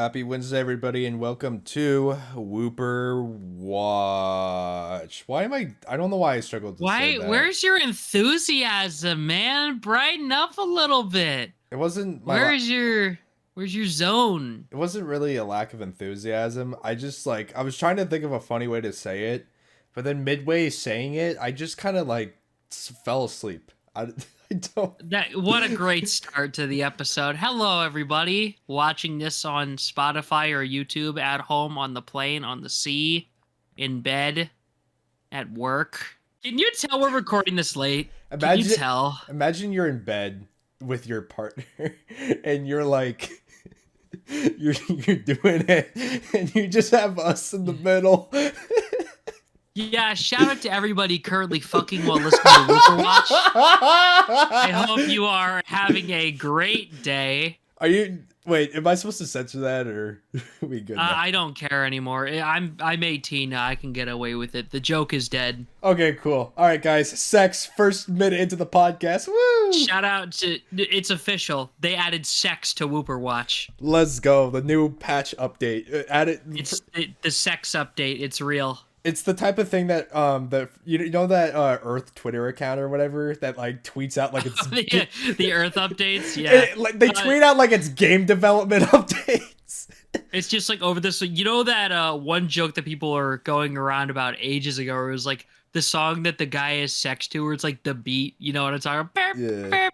Happy Wednesday, everybody, and welcome to Wooper Watch. Why am I don't know why I struggled to say Why? that. Where's your enthusiasm, man? Brighten up a little bit. It wasn't my Where's your Where's your zone? it wasn't really a lack of enthusiasm. I just I was trying to think of a funny way to say it, but then midway saying it, I just kind of fell asleep. I don't. What a great start to the episode. Hello everybody watching this on Spotify or YouTube, at home, on the plane, on the sea, in bed, at work. Can you tell we're recording this late? Can you Imagine tell? imagine you're in bed with your partner and you're like you're doing it and you just have us in the middle. Yeah, shout out to everybody currently fucking while listening to Wooper Watch. I hope you are having a great day. Are you wait, am I supposed to censor that or are we good now? I don't care anymore. I'm 18 now. I can get away with it. The joke is dead. Okay, cool. All right, guys. Sex first minute into the podcast. Woo! Shout out to it's official. They added sex to Wooper Watch. Let's go. The new patch update. Add it. It's the sex update. It's real. It's the type of thing that that you know that Earth Twitter account or whatever that tweets out like it's the Earth updates. Yeah, they tweet out like it's game development updates. It's just like over this. You know that one joke that people are going around about ages ago, where it was like the song that the guy has sex to, where it's like the beat. You know what I'm talking about? Yeah.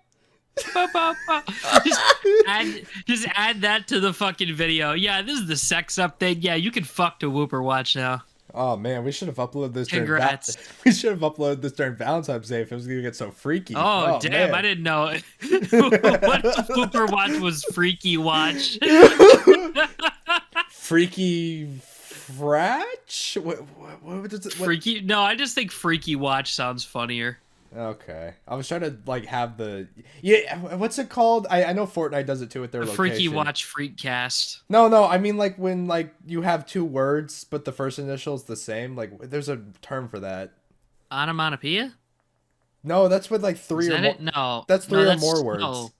just add that to the fucking video. Yeah, this is the sex update. Yeah, you can fuck to Wooper Watch now. Oh man, we should have uploaded this. Congrats. We should have uploaded this during Valentine's Day if it was gonna get so freaky. Oh damn, man. I didn't know. What Wooper Watch was Freaky Watch? Freaky Fratch? What does it? Freaky? No, I just think Freaky Watch sounds funnier. Okay, I was trying to have the what's it called? I know Fortnite does it too with their location. Freaky Watch Freakcast. No, I mean when you have two words but the first initial is the same. There's a term for that. Onomatopoeia? No, that's with three Is or that more. it? No, that's three or no, more words.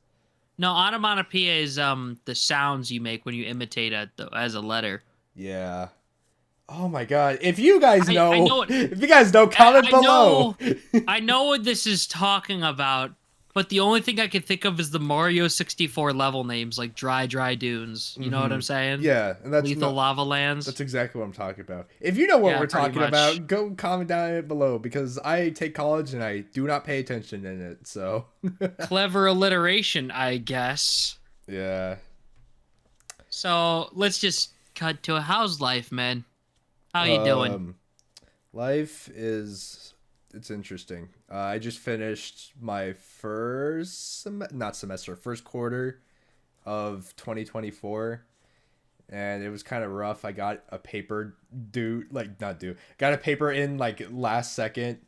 No, onomatopoeia is the sounds you make when you imitate as a letter. Yeah. Oh my god! If you guys know, if you guys know, comment I below. I know what this is talking about, but the only thing I can think of is the Mario 64 level names, like Dry Dunes. You know what I'm saying? Yeah, and that's Lethal Lava Lands. That's exactly what I'm talking about. If you know what we're talking about, go comment down below because I take college and I do not pay attention in it. So clever alliteration, I guess. Yeah. So let's just cut to a how's life, man. How you doing? Life is it's interesting. I just finished my first quarter of 2024, and it was kind of rough. I got a paper got a paper in last second.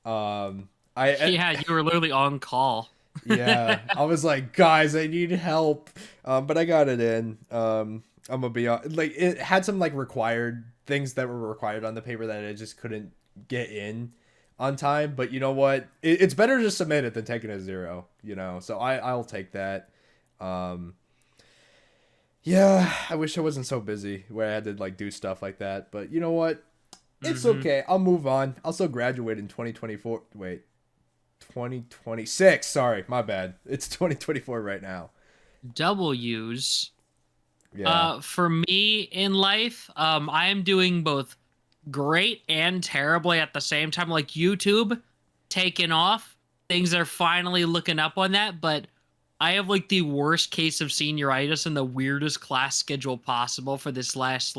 You were literally on call. Yeah, I was like, guys, I need help, but I got it in. I'm gonna be it had some required things that were required on the paper that I just couldn't get in on time. But you know what? It's better to submit it than taking a 0. So I'll take that. Yeah, I wish I wasn't so busy where I had to do stuff like that. But you know what? It's okay. I'll move on. I'll still graduate in 2024. Wait, 2026. Sorry, my bad. It's 2024 right now. W's. Yeah. For me in life, I am doing both great and terribly at the same time. Like YouTube taking off, things are finally looking up on that, but I have the worst case of senioritis and the weirdest class schedule possible for this last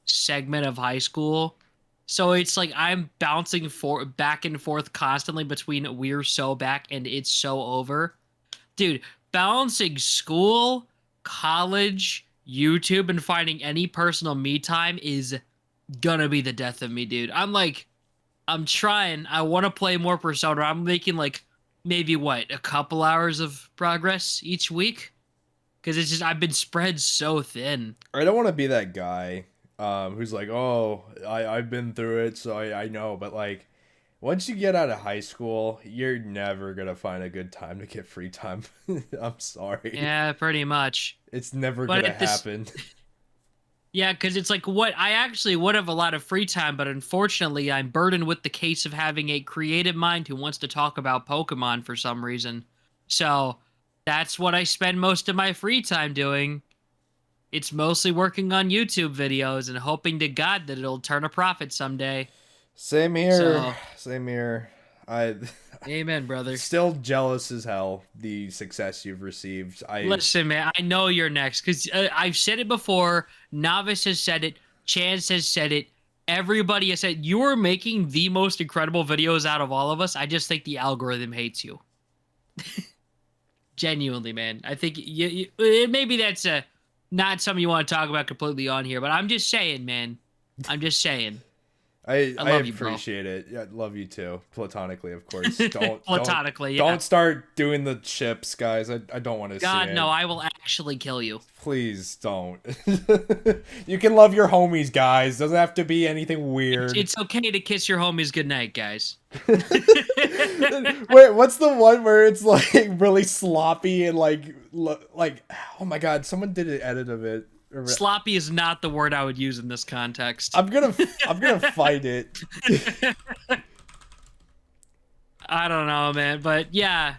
segment of high school. So it's I'm bouncing back and forth constantly between we're so back and it's so over. Dude, balancing school, college, YouTube, and finding any personal me time is gonna be the death of me, dude. I'm trying. I want to play more Persona. I'm making maybe a couple hours of progress each week, because it's just I've been spread so thin. I don't want to be that guy who's oh, I've been through it, so I know. But once you get out of high school, you're never gonna find a good time to get free time. I'm sorry. Yeah, pretty much. It's never gonna happen. Yeah, because it's like what I actually would have a lot of free time, but unfortunately, I'm burdened with the case of having a creative mind who wants to talk about Pokemon for some reason. So that's what I spend most of my free time doing. It's mostly working on YouTube videos and hoping to God that it'll turn a profit someday. Same here. So, Same here. I amen, brother. still jealous as hell the success you've received. Listen, man, I know you're next because I've said it before. Novice has said it. Chance has said it. Everybody has said you are making the most incredible videos out of all of us. I just think the algorithm hates you. Genuinely, man. I think maybe that's not something you want to talk about completely on here, but I'm just saying, man. I'm just saying. I I love you, bro. appreciate it. Yeah, love you too. Platonically, of course. Don't Platonically, yeah. don't start doing the chips, guys. I don't want to see God, it. no, I will actually kill you. Please don't. You can love your homies, guys. Doesn't have to be anything weird. It's okay to kiss your homies goodnight, guys. Wait, what's the one where it's like really sloppy and like oh my god, someone did an edit of it. Sloppy is not the word I would use in this context. I'm gonna fight it. I don't know, man, but yeah.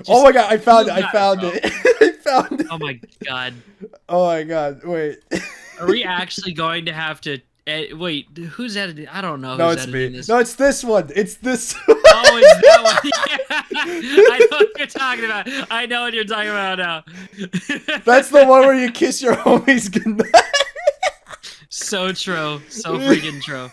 Oh my god, I found it. I found it. I found it. Oh my god. Oh my god, wait. Are we actually going to have to wait, who's editing? I don't know. No, who's it's editing me. this. No, it's this one. It's this. Oh, it's that one. Yeah. I know what you're talking about. I know what you're talking about now. That's the one where you kiss your homies goodnight. So true. So freaking true.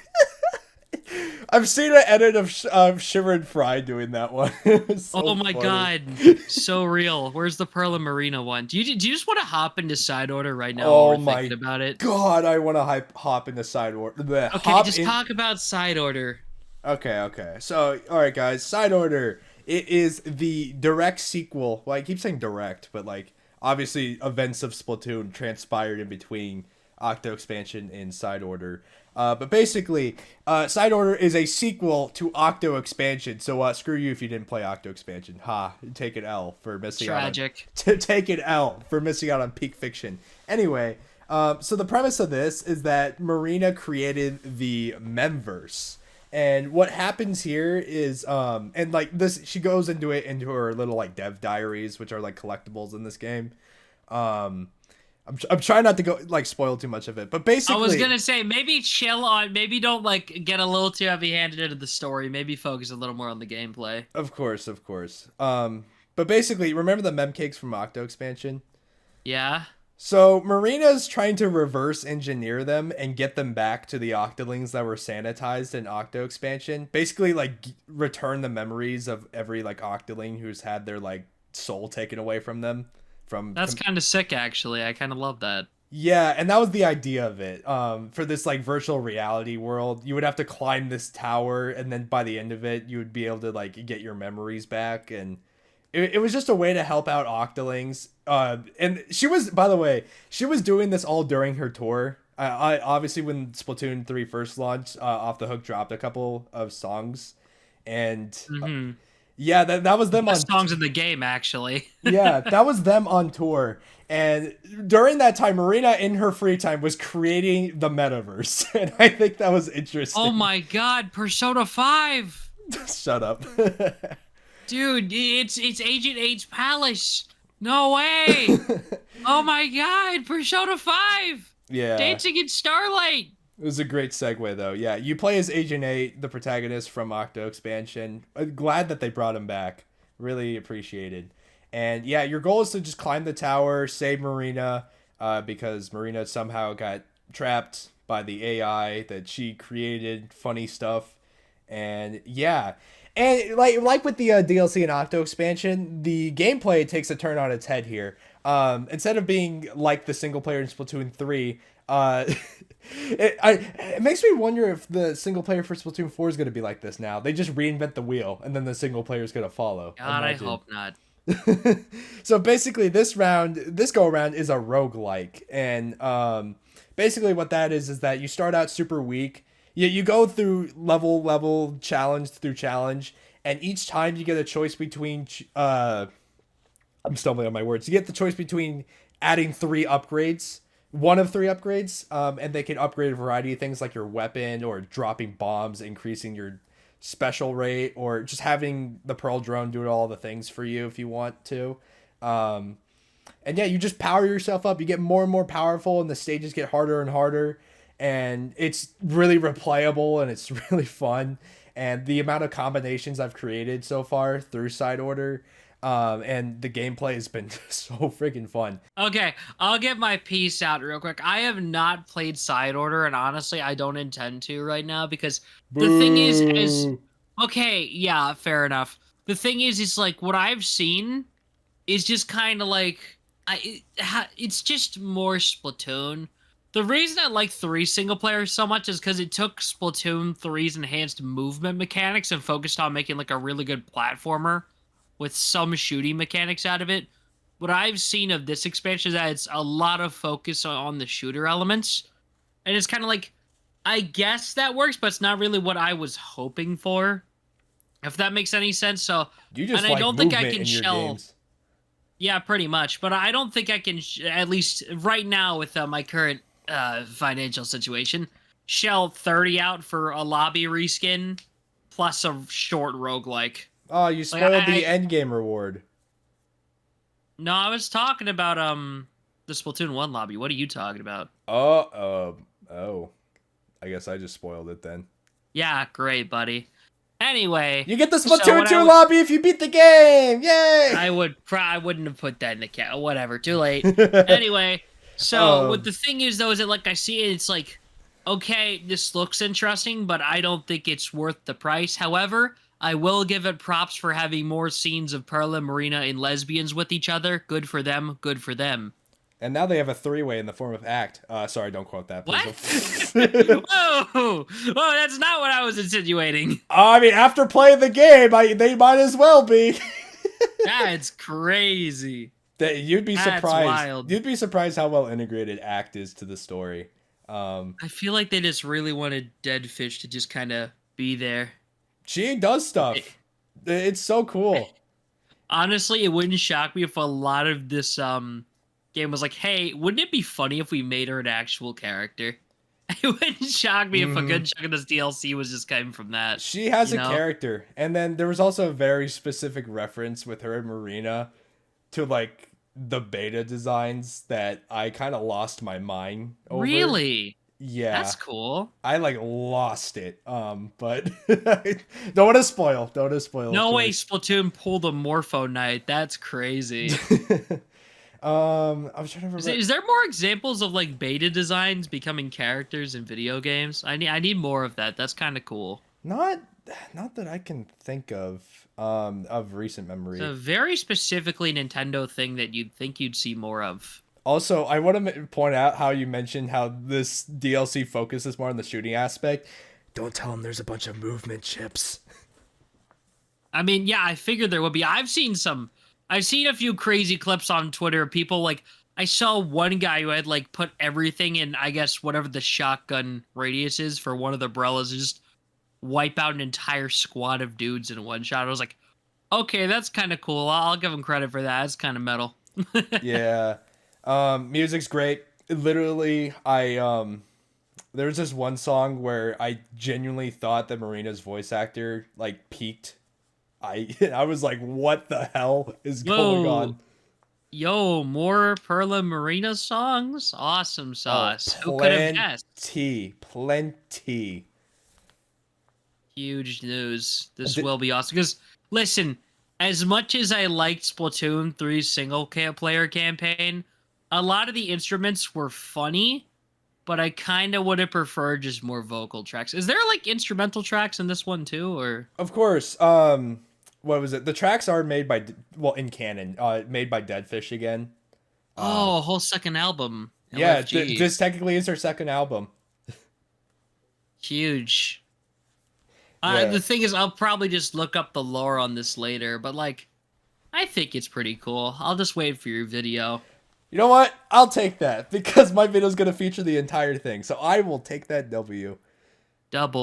I've seen an edit of Shiver and Fry doing that one. So oh my funny. god, so real. Where's the Pearl and Marina one? Do you just want to hop into side order right now? Oh while we're my thinking about it. God, I want to hop into side order. Okay, just talk about side order. Okay. So, all right, guys, side order. It is the direct sequel. Well, I keep saying direct, but like obviously events of Splatoon transpired in between Octo Expansion and Side Order. But basically, Side Order is a sequel to Octo Expansion. So screw you if you didn't play Octo Expansion. Ha! Take an L for missing Tragic. out. On, take an L for missing out on peak fiction. Anyway, so the premise of this is that Marina created the Memverse. And what happens here is, and like this, she goes into her little like dev diaries, which are like collectibles in this game. I'm trying not to go like spoil too much of it, but basically, I was gonna say maybe chill on, maybe don't like get a little too heavy-handed into the story. Maybe focus a little more on the gameplay. Of course. But basically, remember the mem cakes from Octo Expansion? Yeah. So Marina's trying to reverse engineer them and get them back to the Octolings that were sanitized in Octo Expansion. Basically, like return the memories of every like Octoling who's had their like soul taken away from them. That's kind of sick, actually. I kind of love that. Yeah, and that was the idea of it. For this like virtual reality world, you would have to climb this tower, and then by the end of it, you would be able to like get your memories back, and it was just a way to help out Octolings. And she was, by the way, she was doing this all during her tour. I obviously when Splatoon 3 first launched, Off the Hook dropped a couple of songs, and yeah, that was them on songs in the game, actually. Yeah, that was them on tour. And during that time, Marina, in her free time, was creating the metaverse. And I think that was interesting. Oh my god, Persona 5! Shut up. Dude, it's Agent 8's palace. No way! Oh my god, Persona 5! Yeah. Dancing in Starlight! It was a great segue, though. Yeah, you play as Agent 8, the protagonist from Octo Expansion. I'm glad that they brought him back. Really appreciated. And yeah, your goal is to just climb the tower, save Marina, because Marina somehow got trapped by the AI that she created, funny stuff. And yeah. And like with the DLC and Octo Expansion, the gameplay takes a turn on its head here. Instead of being like the single player in Splatoon 3, it makes me wonder if the single player for Splatoon 4 is going to be like this now. They just reinvent the wheel, and then the single player is going to follow. God, imagine. I hope not. So basically, this go around is a roguelike, and basically what that is that you start out super weak. You go through level challenge through challenge, and each time you get a choice between I'm stumbling on my words. You get the choice between adding 3 upgrades one of three upgrades, and they can upgrade a variety of things like your weapon or dropping bombs, increasing your special rate, or just having the Pearl Drone do all the things for you if you want to. Um, and yeah, you just power yourself up. You get more and more powerful, and the stages get harder and harder. And it's really replayable, and it's really fun. And the amount of combinations I've created so far through Side Order, and the gameplay has been so freaking fun. Okay, I'll get my piece out real quick. I have not played Side Order, and honestly, I don't intend to right now because the thing is, Boo. okay, yeah, fair enough. The thing is like what I've seen is just kind of like it's just more Splatoon. The reason I like 3 single player so much is because it took Splatoon 3's enhanced movement mechanics and focused on making like a really good platformer with some shooting mechanics out of it. What I've seen of this expansion is that it's a lot of focus on the shooter elements. And it's kind of like, I guess that works, but it's not really what I was hoping for. If that makes any sense. So, You just and I like don't think I movement can in your shell. games. Yeah, pretty much. But I don't think I can, at least right now with my current financial situation, shell 30 out for a lobby reskin plus a short roguelike. Oh, you Like spoiled the end game reward. No, I was talking about the Splatoon 1 lobby. What are you talking about? Oh. I guess I just spoiled it then. Yeah, great, buddy. Anyway, You get the so Splatoon 2 lobby if you beat the game! Yay! I wouldn't have put that in the cat. Whatever, too late. Anyway, so what the thing is though is that like I see it, it's like, okay, this looks interesting, but I don't think it's worth the price. However, I will give it props for having more scenes of Perla, Marina, and lesbians with each other. Good for them. Good for them. And now they have a 3-way in the form of Act. Sorry, don't quote that. What? Please. Whoa! Whoa, that's not what I was insinuating. I mean, after playing the game, they might as well be. That's crazy. You'd be That's surprised. wild. You'd be surprised how well integrated Act is to the story. I feel like they just really wanted Dead Fish to just kind of be there. She does stuff. It's so cool. Honestly, it wouldn't shock me if a lot of this game was like, hey, wouldn't it be funny if we made her an actual character? It wouldn't shock me if a good chunk of this DLC was just coming from that. She has a character. And then there was also a very specific reference with her and Marina to like the beta designs that I kind of lost my mind over. Really? Yeah. That's cool. I like lost it. But don't want to spoil. Don't want to spoil. No way Splatoon pulled a Morpho Knight. That's crazy. I was trying to remember. Is there more examples of like beta designs becoming characters in video games? I need more of that. That's kind of cool. Not that I can think of recent memory. It's a very specifically Nintendo thing that you'd think you'd see more of. Also, I want to point out how you mentioned how this DLC focuses more on the shooting aspect. Don't tell them there's a bunch of movement chips. I mean, yeah, I figured there would be. I've seen a few crazy clips on Twitter of people like, I saw one guy who had like put everything in, I guess, whatever the shotgun radius is for one of the umbrellas, and just wipe out an entire squad of dudes in one shot. I was like, okay, that's kind of cool. I'll give him credit for that. It's kind of metal. Yeah. Music's great. Literally, there was this one song where I genuinely thought that Marina's voice actor like peaked. I was like, what the hell is going on? Yo, more Perla Marina songs? Awesome sauce. Who could have guessed? Plenty. Huge news. This will be awesome. Because, listen, as much as I liked Splatoon 3's single-player campaign, a lot of the instruments were funny, but I kind of would have preferred just more vocal tracks. Is there, like, instrumental tracks in this one, too? Or Of course. What was it? The tracks are made by, in canon, made by Dead Fish again. A whole second album. Yeah, LFG. this technically is her second album. Huge. Yeah. The thing is, I'll probably just look up the lore on this later, but, like, I think it's pretty cool. I'll just wait for your video. You know what? I'll take that, because my video is going to feature the entire thing, so I will take that W. Oh,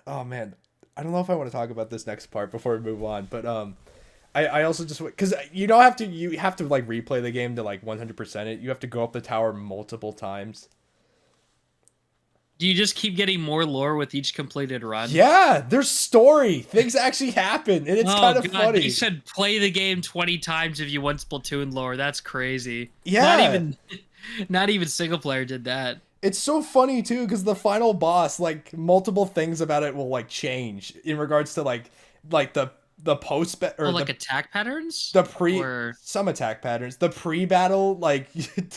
man. I don't know if I want to talk about this next part before we move on, but I also just because you have to like replay the game to like 100% it. You have to go up the tower multiple times. Do you just keep getting more lore with each completed run? Yeah, there's story. Things actually happen, and it's kind of funny. They said play the game 20 times if you want Splatoon lore. That's crazy. Yeah. Not even single player did that. It's so funny too because the final boss, like multiple things about it will like change in regards to like the post or like attack patterns, some attack patterns. The pre-battle like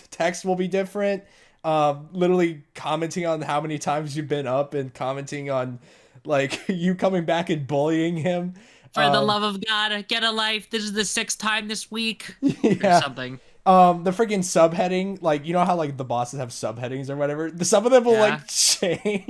text will be different. Literally commenting on how many times you've been up and commenting on like you coming back and bullying him. For the love of God, get a life. This is the 6th time this week. Yeah. Or something. The freaking subheading, like you know how like the bosses have subheadings or whatever. Some of them will like change.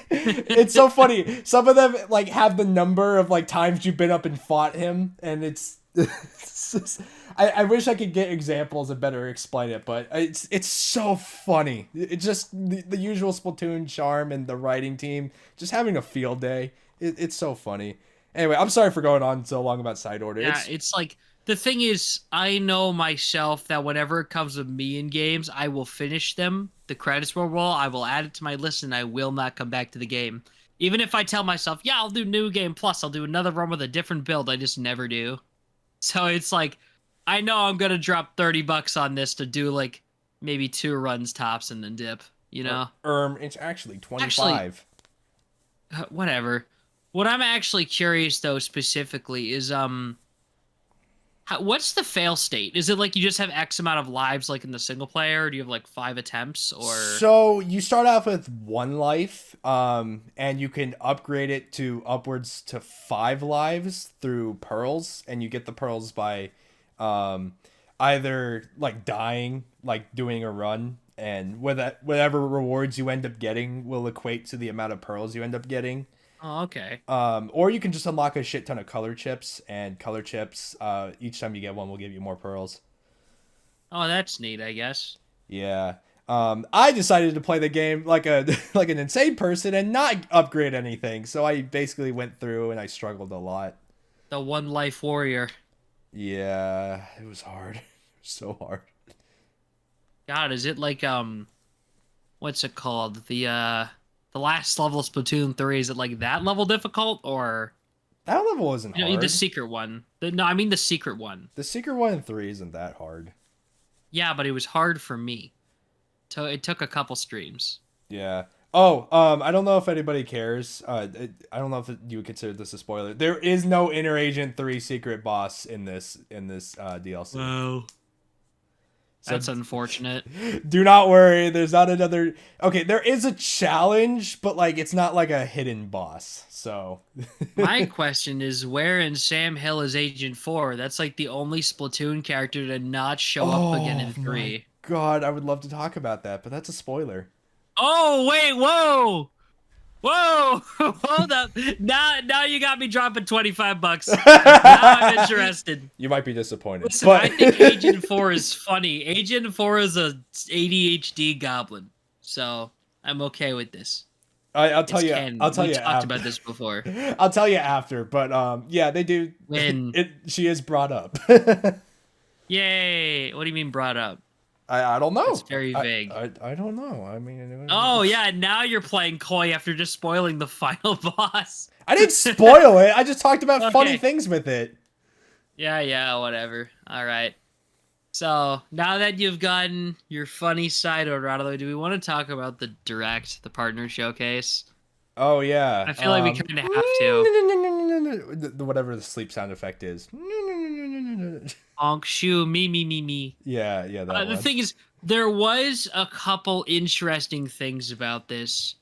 It's so funny. Some of them like have the number of like times you've been up and fought him, and it's just, I wish I could get examples and better explain it, but it's so funny. It's just the usual Splatoon charm and the writing team just having a field day. It's so funny. Anyway, I'm sorry for going on so long about side order. Yeah, it's like the thing is, I know myself that whenever it comes to me in games, I will finish them. The credits will roll. I will add it to my list, and I will not come back to the game. Even if I tell myself, yeah, I'll do New Game Plus, I'll do another run with a different build, I just never do. So it's like, I know I'm going to drop $30 on this to do like maybe 2 runs tops and then dip, you know? It's actually 25. Whatever. What I'm actually curious though specifically is what's the fail state? Is it like you just have X amount of lives like in the single player? Or do you have like 5 attempts or? So you start off with 1 life, and you can upgrade it to upwards to 5 lives through pearls, and you get the pearls by either like dying, like doing a run, and whatever rewards you end up getting will equate to the amount of pearls you end up getting. Oh, okay. Or you can just unlock a shit ton of color chips, and color chips, each time you get one will give you more pearls. Oh, that's neat, I guess. Yeah. I decided to play the game like like an insane person and not upgrade anything. So I basically went through and I struggled a lot. The one life warrior. Yeah, it was hard. It was so hard. God, is it like what's it called? The last level of Splatoon 3, is it like that level difficult, or that level isn't hard? The secret one. No, I mean the secret one. The secret one in 3 isn't that hard. Yeah, but it was hard for me. So it took a couple streams. Yeah. Oh, I don't know if anybody cares. I don't know if you would consider this a spoiler. There is no Inner Agent 3 secret boss in this DLC. Wow. So that's unfortunate. Do not worry. There's not another. Okay, there is a challenge, but like it's not like a hidden boss. So my question is, where in Sam Hill is Agent 4? That's like the only Splatoon character to not show up again in 3. My God, I would love to talk about that, but that's a spoiler. Oh wait, whoa! Hold up. Now you got me dropping $25. Now I'm interested. You might be disappointed. Listen, but I think Agent 4 is funny. Agent 4 is a ADHD goblin, so I'm okay with this. I'll tell you. I'll tell you. We talked about this before. I'll tell you after, but yeah, they do. She is brought up. Yay! What do you mean brought up? I don't know. It's very vague. I don't know. I mean. Oh yeah, now you're playing coy after just spoiling the final boss. I didn't spoil it. I just talked about funny things with it. Yeah, whatever. All right. So now that you've gotten your funny side order out of the way, do we want to talk about the direct, the partner showcase? Oh yeah. I feel like we kind of have to. Whatever the sleep sound effect is. Honk shoe me. Yeah, that the thing is, there was a couple interesting things about this.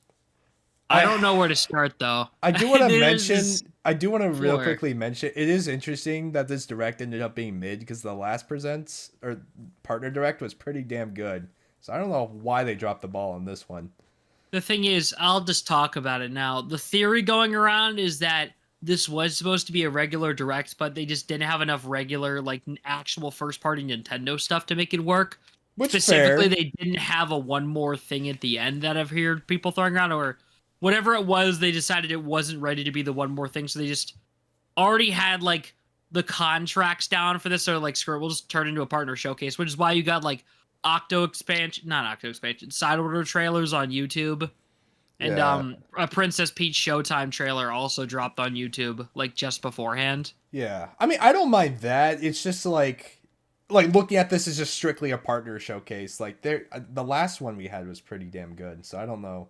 I don't know where to start though. I do want to mention. I do want to real quickly mention. It is interesting that this direct ended up being mid because the last presents or partner direct was pretty damn good. So I don't know why they dropped the ball on this one. The thing is, I'll just talk about it now. The theory going around is that this was supposed to be a regular direct, but they just didn't have enough regular, like, actual first-party Nintendo stuff to make it work. Which Specifically, fair. They didn't have a one more thing at the end that I've heard people throwing around, or whatever it was, they decided it wasn't ready to be the one more thing, so they just already had, like, the contracts down for this. So like, screw it, we'll just turn it into a partner showcase, which is why you got like not Octo expansion, side order trailers on YouTube. And Yeah. a Princess Peach Showtime trailer also dropped on YouTube like just beforehand. Yeah. I mean, I don't mind that. It's just like looking at this is just strictly a partner showcase. Like the last one we had was pretty damn good. So I don't know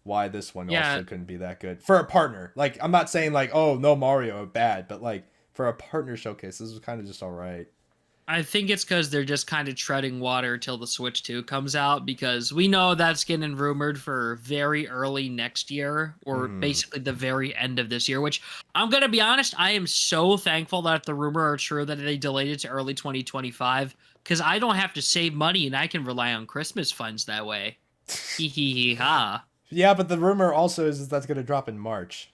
why this one Yeah, also couldn't be that good for a partner. Like I'm not saying like, oh, no Mario bad, but like for a partner showcase, this was kind of just all right. I think it's because they're just kind of treading water till the Switch 2 comes out, because we know that's getting rumored for very early next year, or Mm. basically the very end of this year, which I'm going to be honest, I am so thankful that if the rumor are true that they delayed it to early 2025, because I don't have to save money and I can rely on Christmas funds that way. Hee hee hee ha. Yeah, but the rumor also is that's going to drop in March.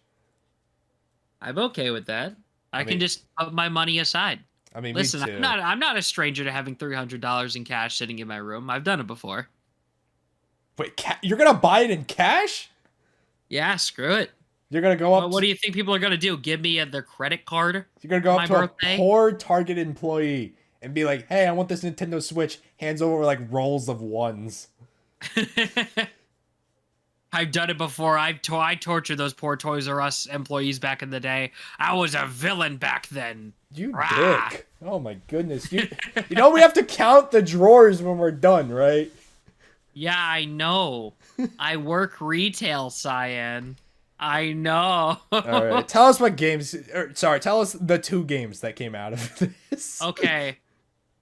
I'm okay with that. I I can mean, just put my money aside. me Listen, too. I'm not a stranger to having $300 in cash sitting in my room. I've done it before. Wait, you're going to buy it in cash? Yeah, screw it. You're going to go up What do you think people are gonna do? Give me their credit card You're going to for go my up to birthday? a poor Target employee and be like, "Hey, I want this Nintendo Switch." Hands over like rolls of ones. I've done it before. I tortured those poor Toys R Us employees back in the day. I was a villain back then. You Rah! dick. Oh my goodness. You know we have to count the drawers when we're done, right? Yeah, I know. I work retail, Cyan. I know. All right. Tell us what games. Tell us the 2 games that came out of this. Okay.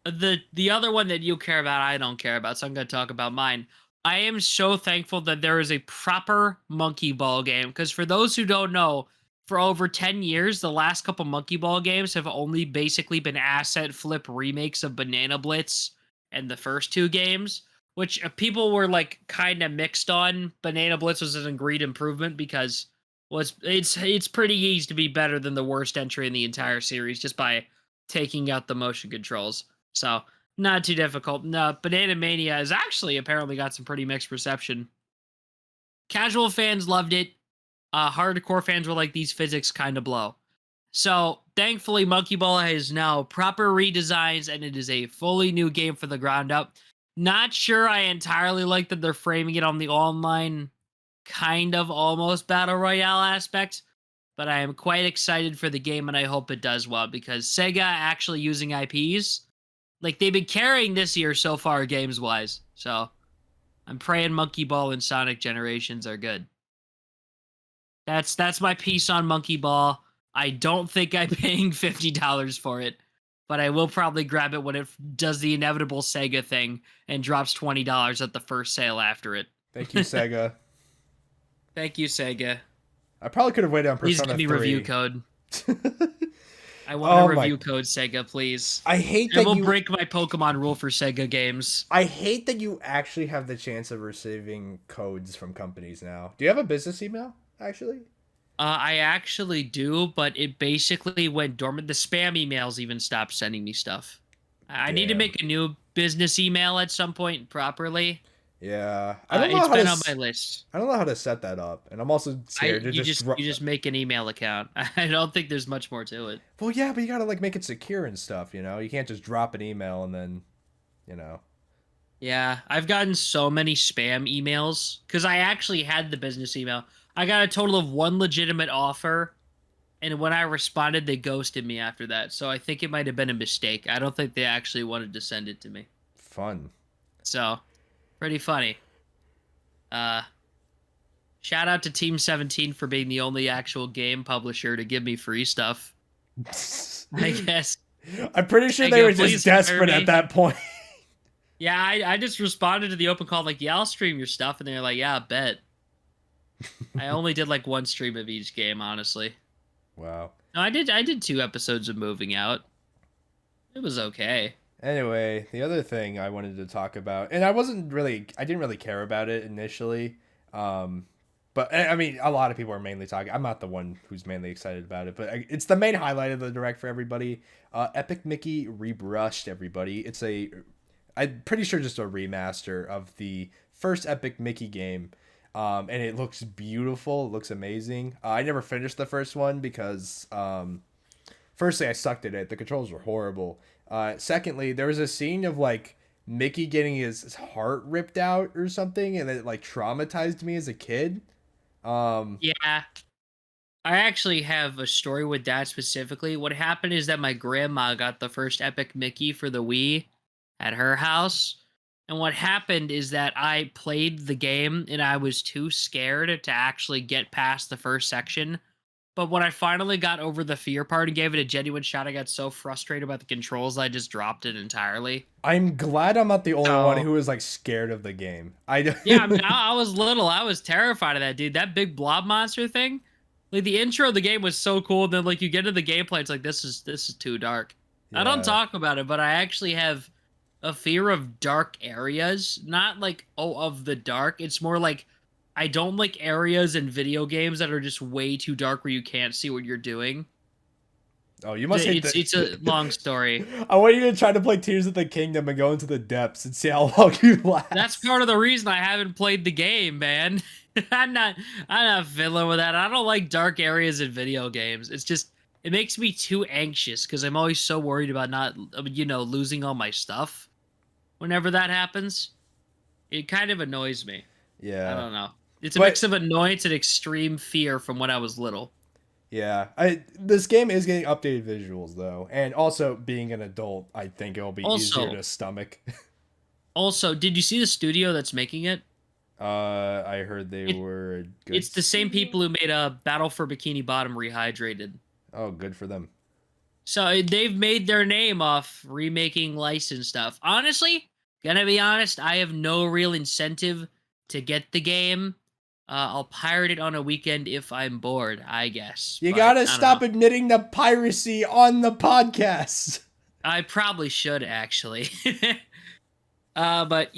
The other one that you care about, I don't care about, so I'm gonna talk about mine. I am so thankful that there is a proper Monkey Ball game, because for those who don't know, for over 10 years, the last couple Monkey Ball games have only basically been asset flip remakes of Banana Blitz and the first 2 games, which people were like kind of mixed on. Banana Blitz was an agreed improvement because it's pretty easy to be better than the worst entry in the entire series just by taking out the motion controls. So not too difficult. No, Banana Mania has actually apparently got some pretty mixed reception. Casual fans loved it. Hardcore fans were like, these physics kind of blow. So thankfully, Monkey Ball has now proper redesigns, and it is a fully new game from the ground up. Not sure I entirely like that they're framing it on the online kind of almost battle royale aspect, but I am quite excited for the game, and I hope it does well, because Sega actually using IPs, like they've been carrying this year so far games wise. So I'm praying Monkey Ball and Sonic Generations are good. That's my piece on Monkey Ball. I don't think I'm paying $50 for it, but I will probably grab it when it does the inevitable Sega thing and drops $20 at the first sale after it. Thank you, Sega. Thank you, Sega. I probably could have waited on Please Persona give me 3. review code. I want a review code, Sega, please. I hate And that we'll you break my Pokemon rule for Sega games. I hate that you actually have the chance of receiving codes from companies now. Do you have a business email, actually? I actually do, but it basically went dormant. The spam emails even stopped sending me stuff. I need to Damn. make a new business email at some point properly. Yeah. I don't know It's how been to on my list. I don't know how to set that up, and I'm also scared to You just just make an email account. I don't think there's much more to it. Well, yeah, but you got to like make it secure and stuff, you know? You can't just drop an email and then, you know. Yeah, I've gotten so many spam emails because I actually had the business email. I got a total of 1 legitimate offer, and when I responded, they ghosted me after that. So I think it might have been a mistake. I don't think they actually wanted to send it to me. Fun. So, pretty funny. Shout out to Team 17 for being the only actual game publisher to give me free stuff. I guess. I'm pretty sure they were just desperate at that point. Yeah, I just responded to the open call like, yeah, I'll stream your stuff, and they're like, yeah, bet. I only did like 1 stream of each game, honestly. Wow. No, I did 2 episodes of Moving Out. It was okay. Anyway, the other thing I wanted to talk about, and I didn't really care about it initially. But I mean, a lot of people are mainly talking. I'm not the one who's mainly excited about it, but it's the main highlight of the direct for everybody. Epic Mickey rebrushed everybody. I'm pretty sure just a remaster of the first Epic Mickey game. And it looks beautiful. It looks amazing. I never finished the first one because firstly, I sucked at it. The controls were horrible. Secondly, there was a scene of like Mickey getting his heart ripped out or something, and it like traumatized me as a kid. Um, Yeah. I actually have a story with that specifically. What happened is that my grandma got the first Epic Mickey for the Wii at her house. And what happened is that I played the game and I was too scared to actually get past the first section. But when I finally got over the fear part and gave it a genuine shot, I got so frustrated about the controls I just dropped it entirely. I'm glad I'm not the only one So who was like scared of the game. yeah, I mean, I was little. I was terrified of that dude. That big blob monster thing. Like the intro of the game was so cool. Then like you get into the gameplay, it's like this is too dark. I don't Yeah. talk about it, but I actually have a fear of dark areas. Not like of the dark. It's more like I don't like areas in video games that are just way too dark where you can't see what you're doing. Oh, you must hate It's a long story. I want you to try to play Tears of the Kingdom and go into the depths and see how long you That's last. part of the reason I haven't played the game, man. I'm not I'm not fiddling with that. I don't like dark areas in video games. It's just it makes me too anxious because I'm always so worried about not losing all my stuff whenever that happens. It kind of annoys me. I Yeah. don't know. It's a But mix of annoyance and extreme fear from when I was little. yeah, this game is getting updated visuals though, and also being an adult, I think it'll be easier Also, to stomach. did you see the studio that's making it? I heard they It were a good it's the same studio. people who made Battle for Bikini Bottom Rehydrated. Oh, good for them. So they've made their name off remaking licensed stuff. Honestly, gonna be honest, I have no real incentive to get the game. I'll pirate it on a weekend if I'm bored, I guess. You But gotta I don't know. stop admitting the piracy on the podcast. I probably should actually. But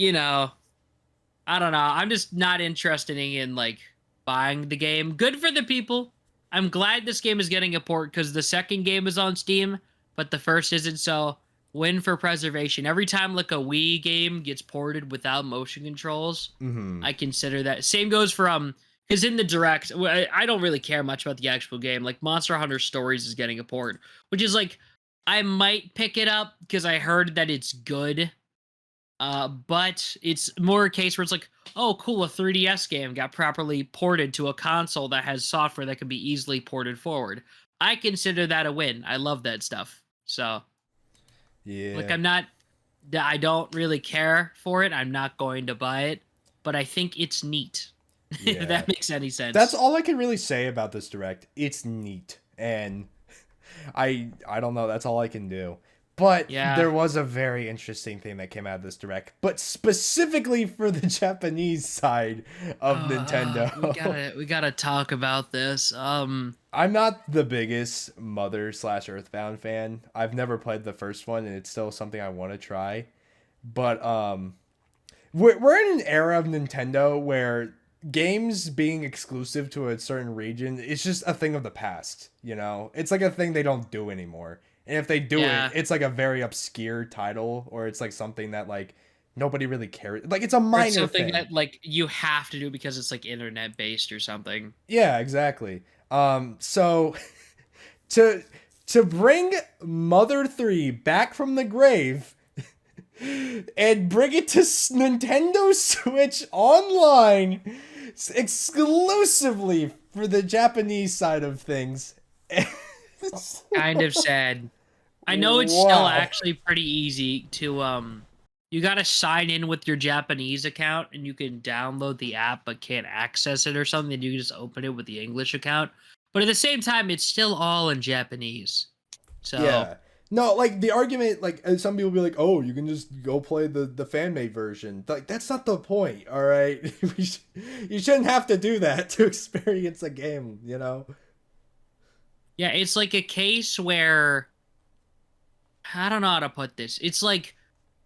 I don't know. I'm just not interested in like buying the game. Good for the people. I'm glad this game is getting a port because the second game is on Steam, but the first isn't. So win for preservation. Every time like a Wii game gets ported without motion controls, Mm-hmm. I consider that. Same goes for because in the direct, I don't really care much about the actual game. Like Monster Hunter Stories is getting a port, which is like I might pick it up because I heard that it's good. But it's more a case where it's like, oh, cool, a 3DS game got properly ported to a console that has software that can be easily ported forward. I consider that a win. I love that stuff. So, like, Yeah. I don't really care for it. I'm not going to buy it, but I think it's neat. If Yeah. that makes any That's sense. all I can really say about this direct. It's neat, and I don't know. That's all I can do. But Yeah. there was a very interesting thing that came out of this direct, but specifically for the Japanese side of We Nintendo. gotta talk about this. I'm not the biggest Mother slash Earthbound fan. I've never played the first one, and it's still something I want to try. But we're in an era of Nintendo where games being exclusive to a certain region is just a thing of the past. It's like a thing they don't do anymore. And if they do it, Yeah. it's like a very obscure title, or it's like something that like nobody really cares. Like it's a Or it's minor something thing. that like you have to do because it's like internet based or something. Yeah, exactly. So to to bring Mother 3 back from the grave and bring it to Nintendo Switch online exclusively for the Japanese side of things. Kind of sad. I know it's still Wow. actually pretty easy to you got to sign in with your Japanese account and you can download the app but can't access it or something. You can just open it with the English account. But at the same time it's still all in Japanese. So, Yeah. No, like the argument, like some people be like, "Oh, you can just go play the fan made version." Like that's not the point. All right, you shouldn't have to do that to experience a game. yeah, it's like a case where I don't know how to put this. It's like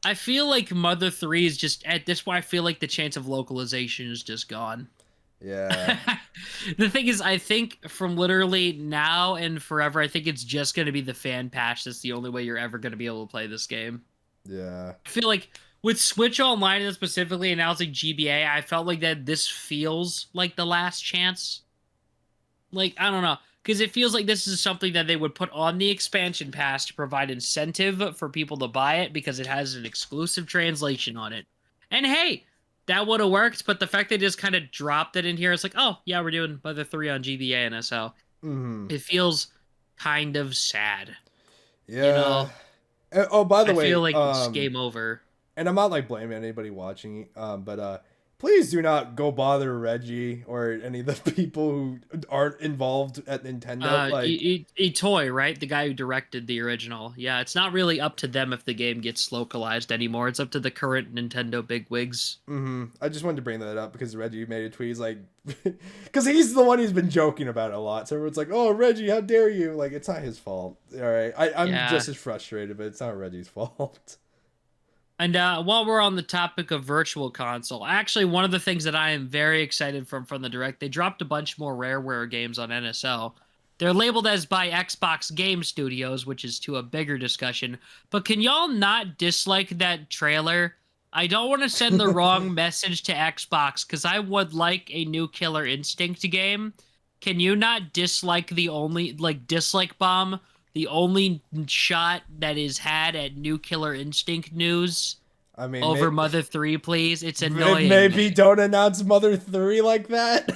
I feel like Mother 3 is just at this point I feel like the chance of localization is just gone. Yeah, The thing is, I think from literally now and forever, I think it's just going to be the fan patch that's the only way you're ever going to be able to play this game. yeah, I feel like with Switch Online and specifically announcing GBA, I felt like that this feels like the last chance. Like, I don't know. because it feels like this is something that they would put on the expansion pass to provide incentive for people to buy it because it has an exclusive translation on it. And hey, that would have worked, but the fact they just kind of dropped it in here, it's like, oh, yeah, we're doing Mother 3 on GBA and SL. Mm-hmm. It feels kind of sad. You Yeah. know, Oh, by the I feel way, like it's game over. and I'm not like blaming anybody watching, but please do not go bother Reggie or any of the people who aren't involved at Nintendo. Like, Toy, right? The guy who directed the original. Yeah, it's not really up to them if the game gets localized anymore. It's up to the current Nintendo bigwigs. I just wanted to bring that up because Reggie made a tweet. He's like, because he's the one who's been joking about it a lot. So everyone's like, "Oh, Reggie, how dare you?" Like, it's not his fault. All right, I'm just as frustrated, but it's not Reggie's fault. And while we're on the topic of Virtual Console, actually, one of the things that I am very excited from the Direct, they dropped a bunch more Rareware games on NSL. They're labeled as by Xbox Game Studios, which is to a bigger discussion. But can y'all not dislike that trailer? I don't want to send the wrong message to Xbox, because I would like a new Killer Instinct game. Can you not dislike the only, dislike bomb the only shot that is had at new Killer Instinct news? I mean, over Mother 3, please. It's annoying. Maybe don't announce Mother 3 like that.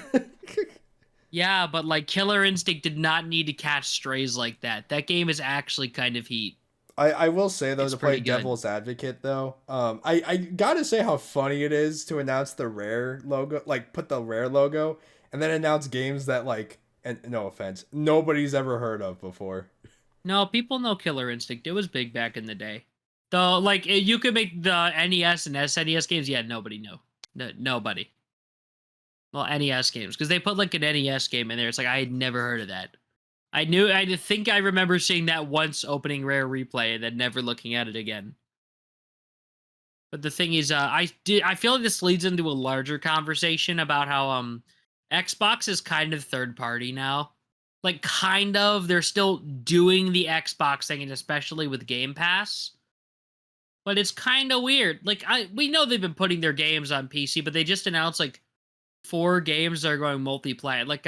Yeah, but like Killer Instinct did not need to catch strays like that. That game is actually kind of heat. I will say though, It's to play pretty good. devil's advocate though, I gotta say how funny it is to announce the Rare logo, like put the Rare logo, and then announce games that like, and no offense, nobody's ever heard of before. No, people know Killer Instinct. It was big back in the day. Though, like, you could make the NES and SNES games. Yeah, nobody knew. No, nobody. Well, NES games. Because they put, like, an NES game in there. It's like, I had never heard of that. I think I remember seeing that once opening Rare Replay and then never looking at it again. But the thing is, I feel like this leads into a larger conversation about how Xbox is kind of third party now. Like, kind of. They're still doing the Xbox thing, and especially with Game Pass. But it's kind of weird. Like, we know they've been putting their games on PC, but they just announced, like, 4 games that are going multiplayer. Like,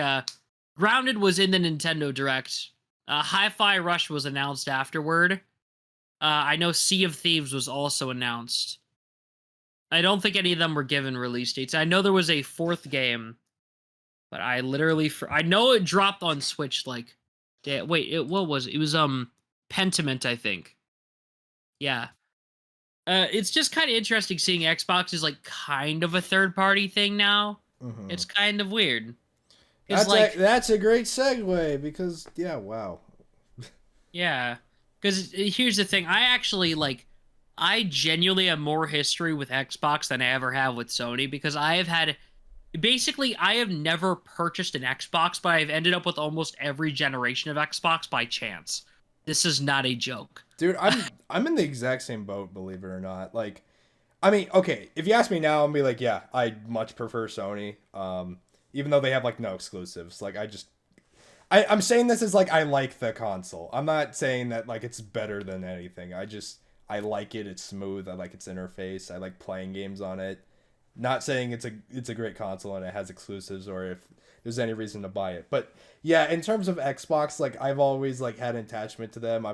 Grounded was in the Nintendo Direct. Hi-Fi Rush was announced afterward. I know Sea of Thieves was also announced. I don't think any of them were given release dates. I know there was a 4th game, but I literally... I know it dropped on Switch, like... Wait, what was it? It was, Pentiment, I think. Yeah. It's just kind of interesting seeing Xbox is, like, kind of a third-party thing now. Mm-hmm. It's kind of weird. That's a great segue, because, yeah, wow. Yeah. Because here's the thing. I genuinely have more history with Xbox than I ever have with Sony, because I have never purchased an Xbox, but I've ended up with almost every generation of Xbox by chance. This is not a joke. Dude, I'm in the exact same boat, believe it or not. Like, I mean, okay, if you ask me now, I'll be like, yeah, I much prefer Sony. Even though they have like no exclusives. Like, I'm saying this as like I like the console. I'm not saying that like it's better than anything. I like it. It's smooth. I like its interface. I like playing games on it. Not saying it's a great console and it has exclusives or if there's any reason to buy it. But yeah, in terms of Xbox, like I've always like had an attachment to them. I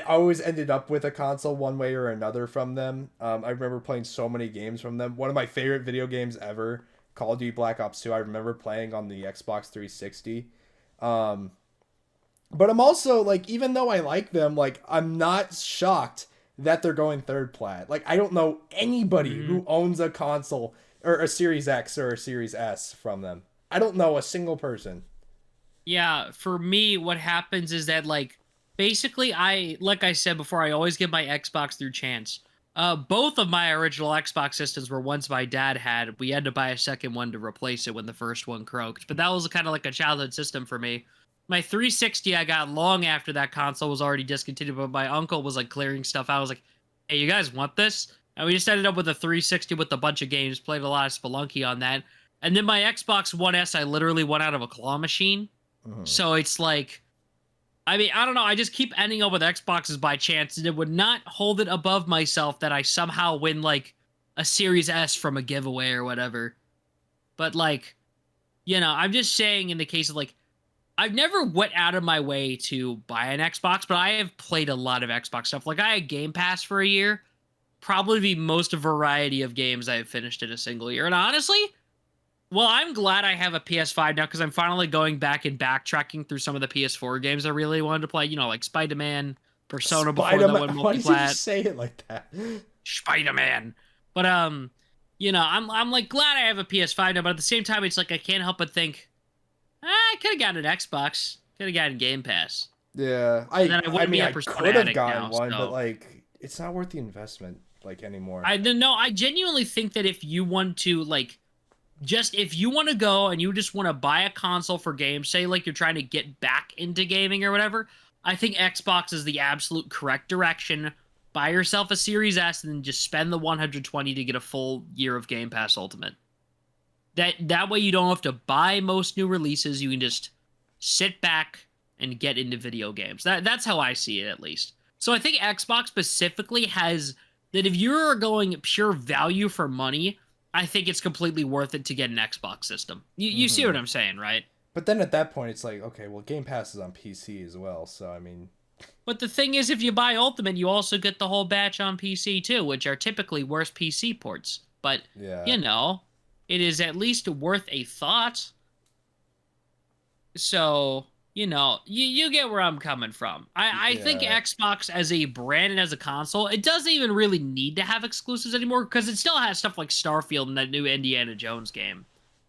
always ended up with a console one way or another from them. I remember playing so many games from them. One of my favorite video games ever, Call of Duty Black Ops 2, I remember playing on the Xbox 360. But I'm also, like, even though I like them, like, I'm not shocked that they're going third plat. Like, I don't know anybody who owns a console or a Series X or a Series S from them. I don't know a single person. Yeah, for me, what happens is that, like, basically, like I said before, I always get my Xbox through chance. Both of my original Xbox systems were ones my dad had. We had to buy a second one to replace it when the first one croaked. But that was kind of like a childhood system for me. My 360 I got long after that console was already discontinued, but my uncle was like clearing stuff out. I was like, hey, you guys want this? And we just ended up with a 360 with a bunch of games, played a lot of Spelunky on that. And then my Xbox One S, I literally went out of a claw machine. So it's like, I mean, I don't know. I just keep ending up with Xboxes by chance, and it would not hold it above myself that I somehow win, like, a Series S from a giveaway or whatever. But, like, you know, I'm just saying in the case of, like, I've never went out of my way to buy an Xbox, but I have played a lot of Xbox stuff. Like I had Game Pass for a year, probably the most variety of games I have finished in a single year. And honestly, well, I'm glad I have a PS5 now because I'm finally going back and backtracking through some of the PS4 games I really wanted to play. You know, like Spider-Man, Persona before that one, Why did you multiplat, just say it like that? Spider-Man. But you know, I'm like glad I have a PS5 now, but at the same time, it's like I can't help but think, I could have gotten an Xbox, could have gotten Game Pass. Yeah, And then I wouldn't be a I Persona could have addict gotten now. one, but So like, it's not worth the investment like anymore. I don't know. I genuinely think that if you want to like just if you want to go and you just want to buy a console for games, say like you're trying to get back into gaming or whatever, I think Xbox is the absolute correct direction. Buy yourself a Series S and then just spend the 120 to get a full year of Game Pass Ultimate. That way you don't have to buy most new releases. You can just sit back and get into video games. That's how I see it, at least. So I think Xbox specifically has that if you're going pure value for money, I think it's completely worth it to get an Xbox system. You see what I'm saying, right? But then at that point, it's like, okay, well, Game Pass is on PC as well, so I mean. But the thing is, if you buy Ultimate, you also get the whole batch on PC too, which are typically worse PC ports. But, Yeah. you know, it is at least worth a thought. So, you know, you get where I'm coming from. I think Yeah. Xbox as a brand and as a console, it doesn't even really need to have exclusives anymore because it still has stuff like Starfield and that new Indiana Jones game,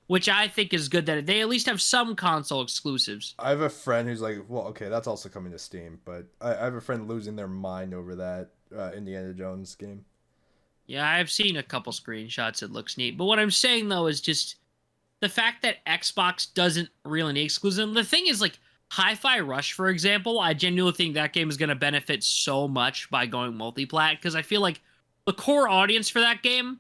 which I think is good that they at least have some console exclusives. I have a friend who's like, well, okay, that's also coming to Steam, but I have a friend losing their mind over that Indiana Jones game. Yeah, I've seen a couple screenshots. It looks neat. But what I'm saying, though, is just the fact that Xbox doesn't really need exclusive. The thing is, like, Hi-Fi Rush, for example, I genuinely think that game is going to benefit so much by going multi-plat, because I feel like the core audience for that game,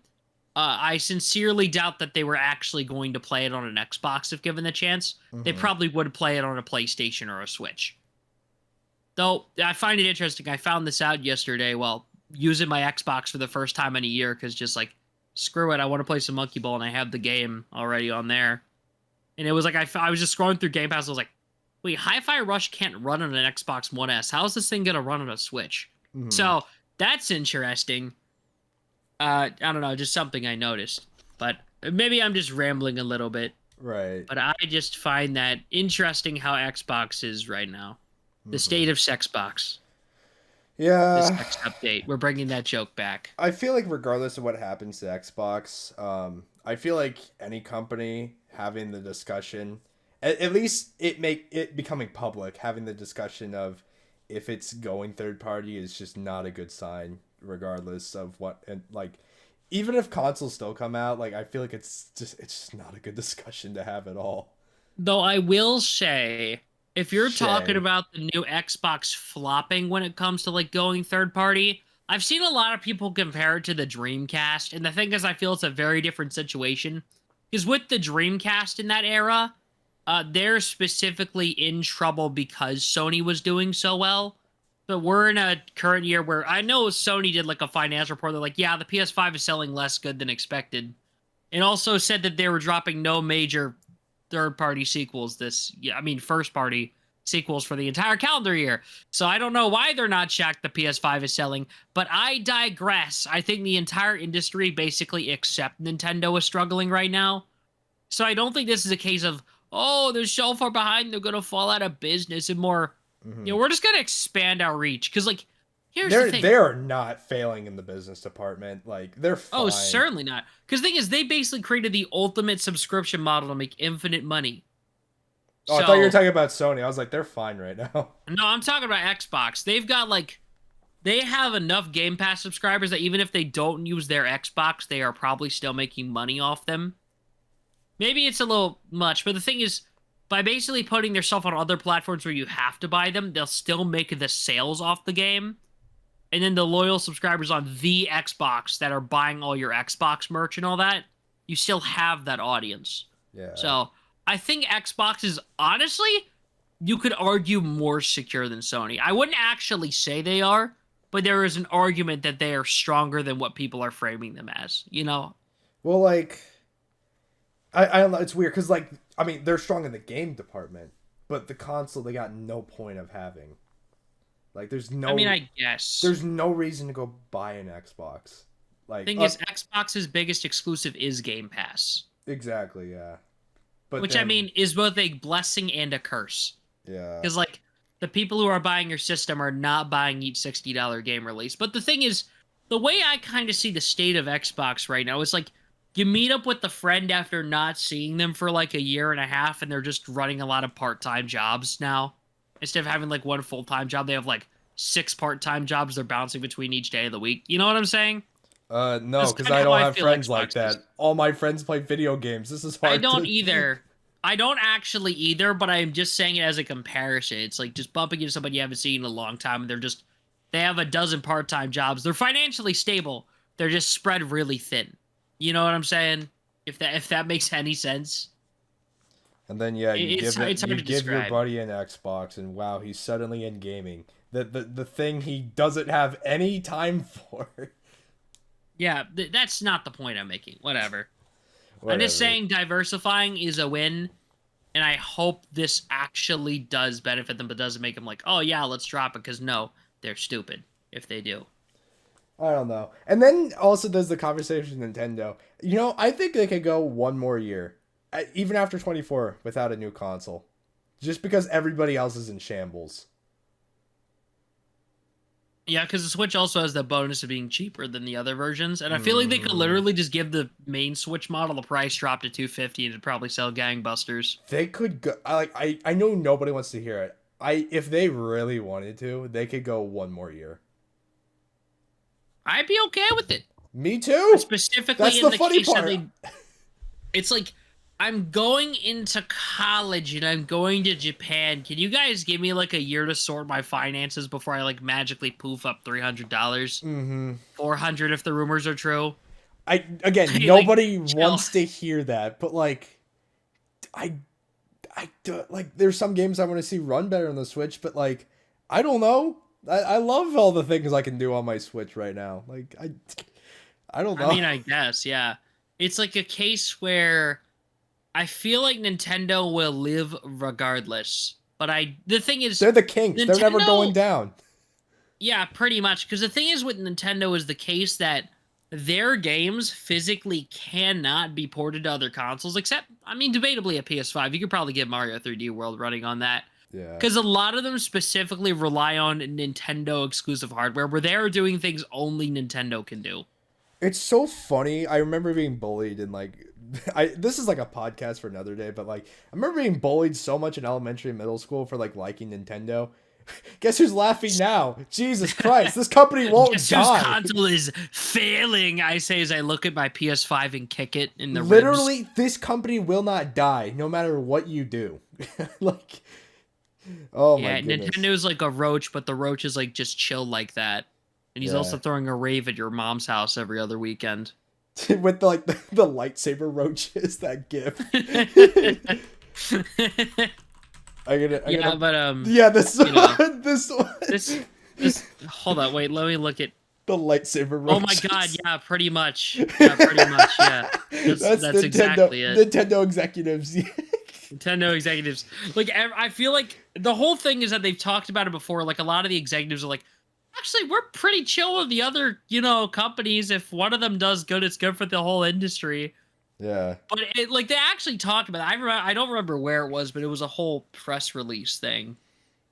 I sincerely doubt that they were actually going to play it on an Xbox if given the chance. They probably would play it on a PlayStation or a Switch. Though, I find it interesting. I found this out yesterday while using my Xbox for the first time in a year, because just like, screw it, I want to play some Monkey Ball, and I have the game already on there. And it was like, I was just scrolling through Game Pass, I was like, wait, Hi-Fi Rush can't run on an Xbox One S. How is this thing going to run on a Switch? So, that's interesting. I don't know, just something I noticed. But maybe I'm just rambling a little bit. Right. But I just find that interesting how Xbox is right now. The state of Sexbox. Yeah. This next update. We're bringing that joke back. I feel like regardless of what happens to Xbox, I feel like any company having the discussion, at least it becoming public, having the discussion of if it's going third party is just not a good sign, regardless of what, and like, even if consoles still come out, like, I feel like it's just not a good discussion to have at all. Though I will say, if you're talking about the new Xbox flopping when it comes to like going third party, I've seen a lot of people compare it to the Dreamcast, and the thing is, I feel it's a very different situation. Because with the Dreamcast in that era, they're specifically in trouble because Sony was doing so well. But we're in a current year where I know Sony did like a finance report. They're like, yeah, the PS5 is selling less good than expected. And also said that they were dropping no major third-party sequels first-party sequels for the entire calendar year. So I don't know why they're not shocked the PS5 is selling, but I digress. I think the entire industry, basically except Nintendo, is struggling right now. So I don't think this is a case of, oh, they're so far behind, they're going to fall out of business, and more, you know, we're just going to expand our reach. Because, like, here's the thing. They're not failing in the business department. Like, they're fine. Oh, certainly not. Because the thing is, they basically created the ultimate subscription model to make infinite money. Oh, I thought you were talking about Sony. I was like, they're fine right now. No, I'm talking about Xbox. They've got, like, they have enough Game Pass subscribers that even if they don't use their Xbox, they are probably still making money off them. Maybe it's a little much, but the thing is, by basically putting their stuff on other platforms where you have to buy them, they'll still make the sales off the game. And then the loyal subscribers on the Xbox that are buying all your Xbox merch and all that, you still have that audience. Yeah. So I think Xbox is, honestly, you could argue more secure than Sony. I wouldn't actually say they are, but there is an argument that they are stronger than what people are framing them as, you know? Well, like, I don't know. It's weird because, like, I mean, they're strong in the game department, but the console they got no point of having. Like, there's no. I mean, I guess there's no reason to go buy an Xbox. Like, thing is, Xbox's biggest exclusive is Game Pass. Exactly, yeah. But Which, I mean, is both a blessing and a curse. Yeah. Because, like, the people who are buying your system are not buying each $60 game release. But the thing is, the way I kind of see the state of Xbox right now is, like, you meet up with a friend after not seeing them for, like, a year and a half, and they're just running a lot of part-time jobs now. Instead of having, like, one full-time job, they have, like, 6 part-time jobs they're bouncing between each day of the week. You know what I'm saying? No, because I don't have friends like that. All my friends play video games. This is hard. I don't either. I don't actually either, but I'm just saying it as a comparison. It's like just bumping into somebody you haven't seen in a long time, and they have a dozen part-time jobs. They're financially stable. They're just spread really thin. You know what I'm saying? If that makes any sense. And then you give your describe. buddy an Xbox, and wow, he's suddenly in gaming. The thing he doesn't have any time for. Yeah, that's not the point I'm making. Whatever. I'm just saying diversifying is a win, and I hope this actually does benefit them, but doesn't make them like, oh yeah, let's drop it, because no, they're stupid if they do. I don't know. And then also there's the conversation with Nintendo. You know, I think they could go one more year, even after 24, without a new console. Just because everybody else is in shambles. Yeah, because the Switch also has the bonus of being cheaper than the other versions, and I feel like they could literally just give the main Switch model the price drop to $250 and it'd probably sell gangbusters. They could go. I know nobody wants to hear it. If they really wanted to, they could go one more year. I'd be okay with it. Me too. Specifically, that's in the the funny case part. It's like, I'm going into college and I'm going to Japan. Can you guys give me like a year to sort my finances before I like magically poof up $300? Mm-hmm. $400 if the rumors are true. Nobody wants to hear that, but like, I like. There's some games I want to see run better on the Switch, but like, I don't know. I love all the things I can do on my Switch right now. Like, I don't know. I mean, I guess, yeah. It's like a case where I feel like Nintendo will live regardless. But the thing is, they're the kings. They're never going down. Yeah, pretty much. Because the thing is with Nintendo is the case that their games physically cannot be ported to other consoles, except, I mean, debatably a PS5. You could probably get Mario 3D World running on that. Yeah. Because a lot of them specifically rely on Nintendo exclusive hardware, where they're doing things only Nintendo can do. It's so funny. I remember being bullied and like, this is like a podcast for another day, but like, I remember being bullied so much in elementary and middle school for like liking Nintendo. Guess who's laughing now? Jesus Christ, this company won't Guess die. Whose console is failing, I say as I look at my PS5 and kick it in the Literally, ribs. this company will not die, no matter what you do. Like, oh my goodness. Nintendo's like a roach, but the roach is like just chill like that. And he's also throwing a rave at your mom's house every other weekend. With the lightsaber roaches, that gif. This hold on, wait, let me look at the lightsaber roaches. Oh my god, yeah, pretty much. Yeah, pretty much, yeah. That's exactly it. Nintendo executives. Nintendo executives. Like, I feel like the whole thing is that they've talked about it before. Like, a lot of the executives are like, actually, we're pretty chill with the other, companies. If one of them does good, it's good for the whole industry. Yeah. But they actually talked about it. I don't remember where it was, but it was a whole press release thing.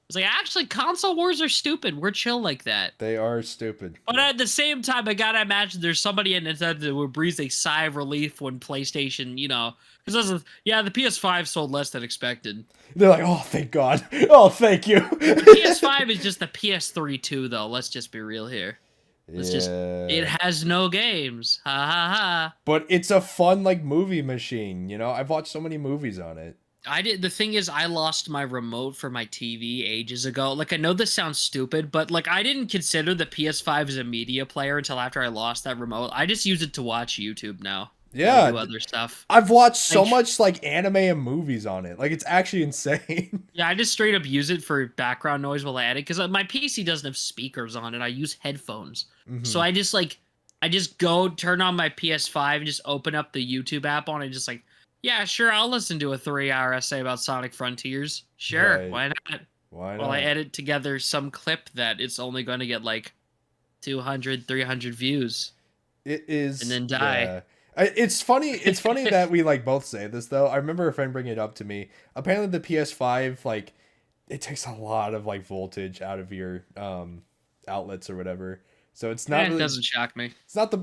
It's like, actually, console wars are stupid. We're chill like that. They are stupid. But at the same time, I gotta imagine there's somebody in Nintendo who would breathe a sigh of relief when PlayStation, because the PS5 sold less than expected. They're like, oh, thank God. Oh, thank you. The PS5 is just the PS3 too, though. Let's just be real here. It has no games. Ha ha ha. But it's a fun, movie machine, I've watched so many movies on it. The thing is, I lost my remote for my TV ages ago. I know this sounds stupid, but, I didn't consider the PS5 as a media player until after I lost that remote. I just use it to watch YouTube now. Yeah. Do other stuff. I've watched so much, anime and movies on it. It's actually insane. Yeah, I just straight up use it for background noise while I edit, because my PC doesn't have speakers on it. I use headphones. Mm-hmm. So I just, go turn on my PS5 and just open up the YouTube app on it and just, Yeah, sure. I'll listen to a 3-hour essay about Sonic Frontiers. Sure, Right. why not? Why Well, I not? edit together some clip that it's only going to get like 200, 300 views It and is, then die. yeah. It's funny. It's funny that we like both say this though. I remember a friend bringing it up to me. Apparently, the PS5 like it takes a lot of like voltage out of your outlets or whatever. So it's not It really. doesn't shock me. It's not the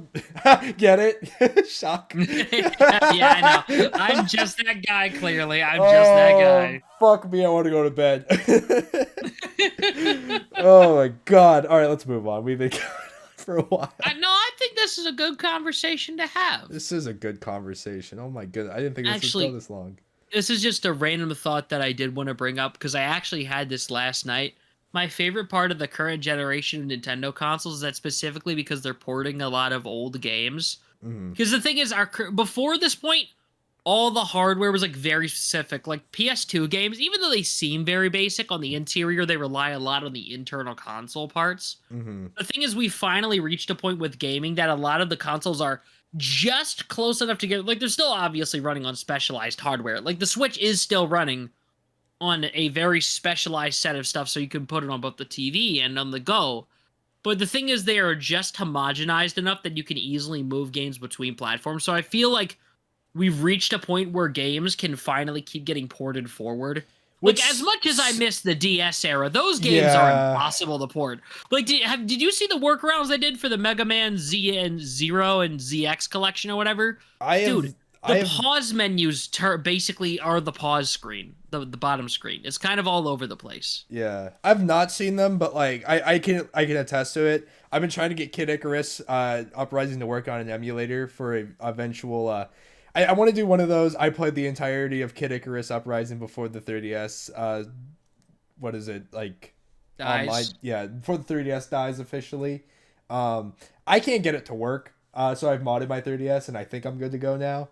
get it shock. Yeah, I know. I'm just that guy, clearly. I'm just that Oh guy. fuck me! I want to go to bed. Oh my god! All right, let's move on. We've been going on for a while. No, I think this is a good conversation to have. This is a good conversation. Oh my goodness! I didn't think this would go Actually, this long. this is just a random thought that I did want to bring up because I actually had this last night. My favorite part of the current generation of Nintendo consoles is that specifically because they're porting a lot of old games. Mm, Because the thing is, before this point, all the hardware was like very specific. Like PS2 games, even though they seem very basic on the interior, they rely a lot on the internal console parts. mm-hmm. The thing is, we finally reached a point with gaming that a lot of the consoles are just close enough to get, like, they're still obviously running on specialized hardware. Like the Switch is still running on a very specialized set of stuff, so you can put it on both the TV and on the go. But the thing is, they are just homogenized enough that you can easily move games between platforms. So I feel like we've reached a point where games can finally keep getting ported forward. Like, as Which, much as I miss the DS era, those games are yeah, impossible to port. Like, did you see the workarounds they did for the Mega Man Z and Zero and ZX collection or whatever? I Dude, have, I the have, pause menus basically are the pause screen, the bottom screen. It's kind of all over the place. yeah, I've not seen them, but like, I can attest to it. I've been trying to get Kid Icarus, Uprising to work on an emulator for a eventual. I want to do one of those. I played the entirety of Kid Icarus Uprising before the 3DS. What is it like? Online, Guys, yeah, before the 3DS dies officially. I can't get it to work, so I've modded my 3DS, and I think I'm good to go now.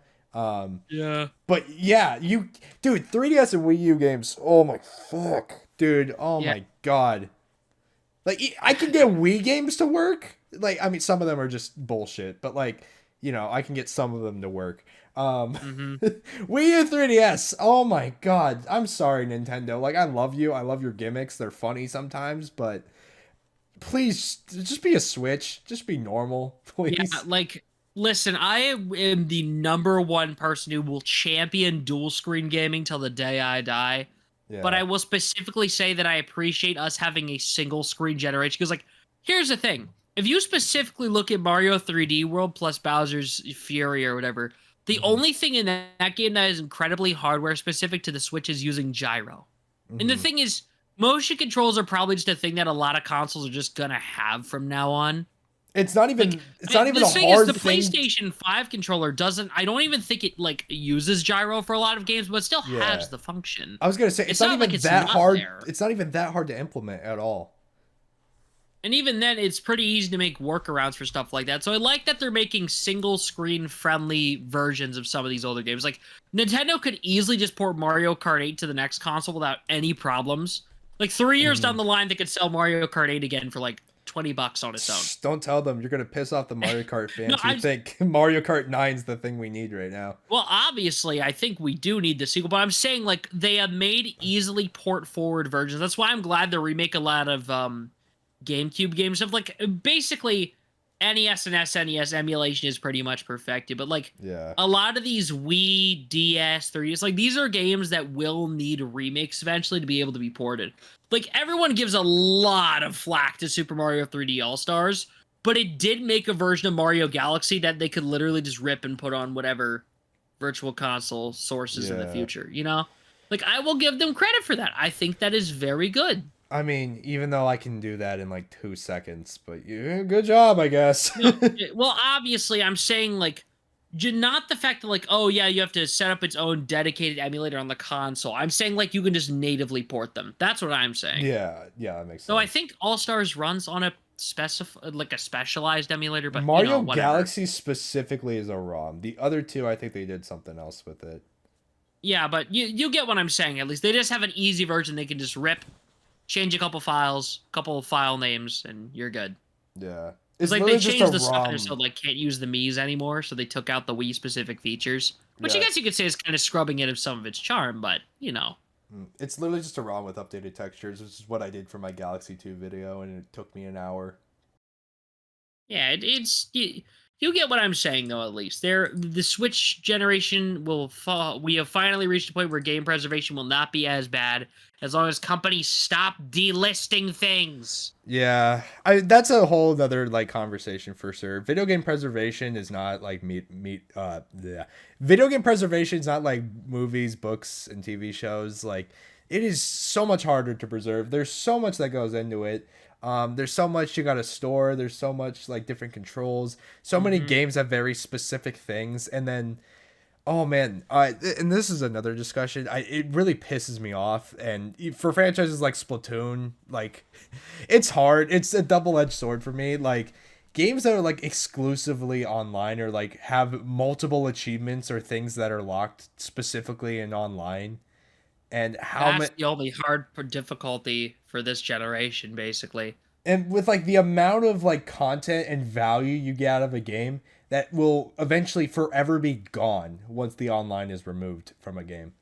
yeah. But yeah, dude, 3DS and Wii U games. Oh my fuck, dude. Oh Yeah. my god. Like I can get Wii games to work. Like I mean, some of them are just bullshit, but like I can get some of them to work. Mm-hmm. Wii U 3DS. Oh my god. I'm sorry, Nintendo. Like I love you. I love your gimmicks. They're funny sometimes, but please just be a Switch. Just be normal, Yeah, please. like, listen, I am the number one person who will champion dual screen gaming till the day I die. But Yeah. I will specifically say that I appreciate us having a single screen generation. Because, like, here's the thing. If you specifically look at Mario 3D World plus Bowser's Fury or whatever, the Hmm. only thing in that game that is incredibly hardware specific to the Switch is using gyro. And the Hmm. thing is, motion controls are probably just a thing that a lot of consoles are just gonna have from now on. It's not Like, even. It's not even the a thing is, hard the thing. PlayStation 5 controller doesn't, I don't even think it, like, uses gyro for a lot of games, but it still Yeah. has the function. I was gonna say It's it's not not like even it's that not hard. there. It's not even that hard to implement at all. And even then, it's pretty easy to make workarounds for stuff like that. So I like that they're making single screen friendly versions of some of these older games. Like, Nintendo could easily just port Mario Kart 8 to the next console without any problems. Like, 3 years Mhm. down the line, they could sell Mario Kart 8 again for like $20 on its own. Shh, don't tell them. You're gonna piss off the Mario Kart No, fans who think Mario Kart 9's the thing we need right now. well, obviously, I think we do need the sequel, but I'm saying, like, they have made easily port forward versions. That's why I'm glad they remake a lot of GameCube games. Stuff like, basically, NES and SNES emulation is pretty much perfected, but like, Yeah. a lot of these Wii, DS, 3DS, like, these are games that will need remakes eventually to be able to be ported. Like, everyone gives a lot of flack to Super Mario 3D All-Stars, but it did make a version of Mario Galaxy that they could literally just rip and put on whatever virtual console sources in the Yeah. future, you know? Like, I will give them credit for that. I think that is very good. I mean, even though I can do that in like 2 seconds, but good job, I guess. Well, obviously, I'm saying, like, not the fact that, like, oh, yeah, you have to set up its own dedicated emulator on the console. I'm saying, like, you can just natively port them. That's what I'm saying. Yeah, that makes sense. So I think All Stars runs on a specialized emulator, but Mario whatever. Galaxy specifically is a ROM. The other two, I think they did something else with it. Yeah, but you get what I'm saying. At least they just have an easy version they can just rip, change a couple files, couple of file names, and you're good. Yeah. It's It's like they literally just changed a the stuff there ROM. so like can't use the Mii's anymore, so they took out the Wii specific features. Which I Yeah. guess you could say is kind of scrubbing it of some of its charm, but you know. It's literally just a ROM with updated textures, which is what I did for my Galaxy 2 video, and it took me an hour. Yeah, it's you get what I'm saying though. At least the Switch generation will fall. We have finally reached a point where game preservation will not be as bad as long as companies stop delisting things. Yeah, that's a whole other like conversation for sure. Video game preservation is not like yeah. Video game preservation is not like movies, books, and TV shows. Like it is so much harder to preserve. There's so much that goes into it. There's so much you gotta store. There's so much like different controls. So many games have very specific things, and then oh man, and this is another discussion. It really pisses me off, and for franchises like Splatoon, like it's hard. It's a double-edged sword for me. Like games that are like exclusively online or like have multiple achievements or things that are locked specifically in online, and That's the only hard difficulty for this generation, basically. and with like the amount of like content and value you get out of a game that will eventually forever be gone once the online is removed from a game.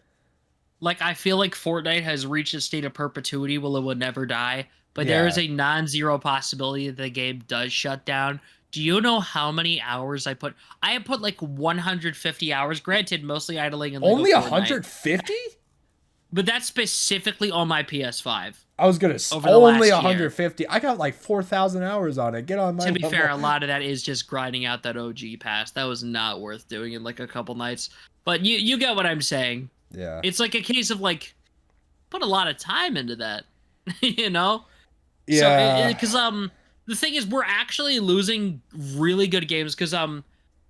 Like, I feel like Fortnite has reached a state of perpetuity where it will never die, but there Yeah. is a non-zero possibility that the game does shut down. Do you know how many hours I put? I have put like 150 hours, granted, mostly idling in Only Lego Fortnite, 150? but that's specifically on my PS5. I was gonna Over the only last 150. I got like 4,000 hours on it. Get on my To be level. fair, a lot of that is just grinding out that OG pass. That was not worth doing in like a couple nights. But you get what I'm saying. Yeah. It's like a case of like put a lot of time into that, you know? Yeah. So because the thing is we're actually losing really good games because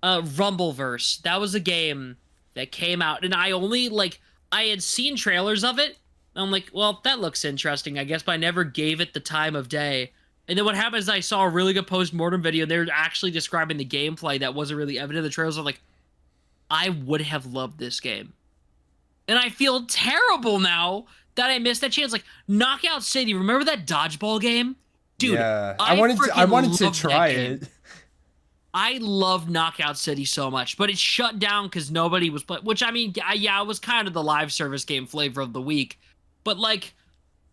Rumbleverse, that was a game that came out and I only like I had seen trailers of it. And I'm like, well, that looks interesting, I guess, but I never gave it the time of day. And then what happened is I saw a really good post-mortem video. And they were actually describing the gameplay that wasn't really evident in the trailers. I'm like, I would have loved this game. And I feel terrible now that I missed that chance. Like, Knockout City, remember that dodgeball game? Dude, yeah. I wanted to loved try that game. it. I love Knockout City so much, but it shut down because nobody was playing. Which, I mean, yeah, it was kind of the live service game flavor of the week. But, like,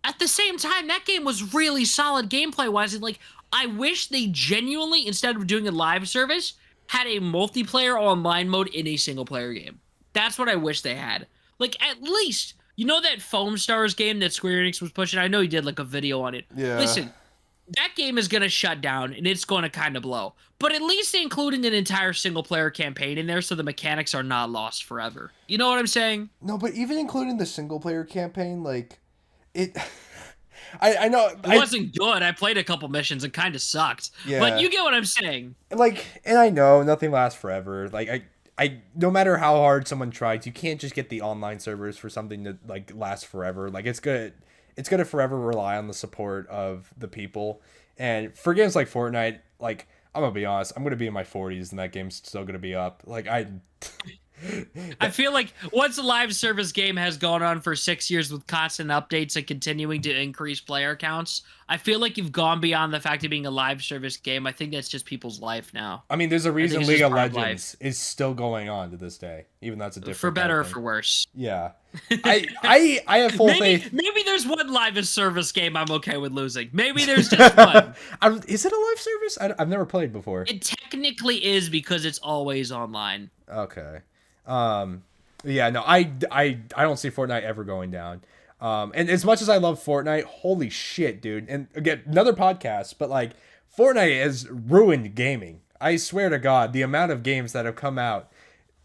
at the same time, that game was really solid gameplay-wise. And, like, I wish they genuinely, instead of doing a live service, had a multiplayer online mode in a single-player game. That's what I wish they had. Like, at least, you know that Foam Stars game that Square Enix was pushing? I know he did, like, a video on it. Yeah. Listen, that game is going to shut down, and it's going to kind of blow. But at least they included an entire single-player campaign in there so the mechanics are not lost forever. You know what I'm saying? No, but even including the single player campaign, like it I know It wasn't good. I played a couple missions and kind of sucked. Yeah. But you get what I'm saying. like, and I know nothing lasts forever. Like I no matter how hard someone tries, you can't just get the online servers for something to like last forever. Like it's gonna forever rely on the support of the people. And for games like Fortnite, like I'm gonna be honest, I'm gonna be in my 40s and that game's still gonna be up. Like I feel like once a live service game has gone on for 6 years with constant updates and continuing to increase player counts, I feel like you've gone beyond the fact of being a live service game. I think that's just people's life now. I mean, there's a reason it's League just of part of Legends is still going on to this day, even though that's a different For better kind or of thing. for worse. Yeah, I have full faith. Maybe there's one live service game I'm okay with losing. Maybe there's just one. Is it a live service? I've never played before. It technically is because it's always online. Okay. Yeah, no, I don't see Fortnite ever going down. And as much as I love Fortnite, holy shit, dude. And again, another podcast, but like Fortnite has ruined gaming. I swear to God, the amount of games that have come out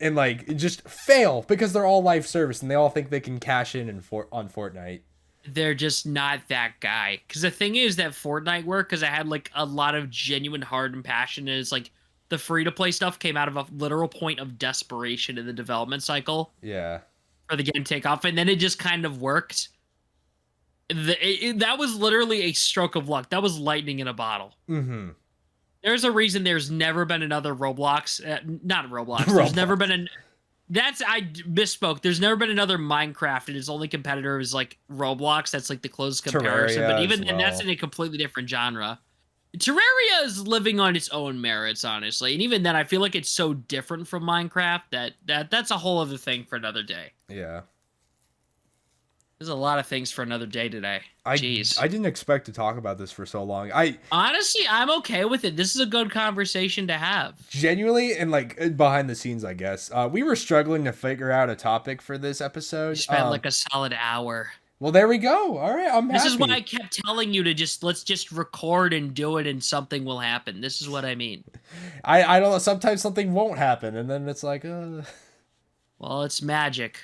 and like just fail because they're all live service and they all think they can cash in on Fortnite. They're just not that guy. Because the thing is that Fortnite worked because I had like a lot of genuine heart and passion. And it's like the free-to-play stuff came out of a literal point of desperation in the development cycle. Yeah. For the game to take off. And then it just kind of worked. That was literally a stroke of luck. That was lightning in a bottle. Mm-hmm. There's a reason there's never been another Roblox. Not Roblox. Roblox. There's never been I misspoke. There's never been another Minecraft, and its only competitor is like Roblox. That's like the closest comparison. Terraria But even as then, that's well. in a completely different genre. Terraria is living on its own merits, honestly, and even then, I feel like it's so different from Minecraft that's a whole other thing for another day. Yeah. There's a lot of things for another day today. I Jeez. didn't expect to talk about this for so long. I Honestly, I'm okay with it. This is a good conversation to have. genuinely, and like behind the scenes, I guess, we were struggling to figure out a topic for this We episode. spent like a solid hour. Well, there we go. All right, I'm This is why I happy. kept telling you to let's just record and do it and something will happen. This is what I mean. I don't know. Sometimes something won't happen, and then it's like, Well, it's magic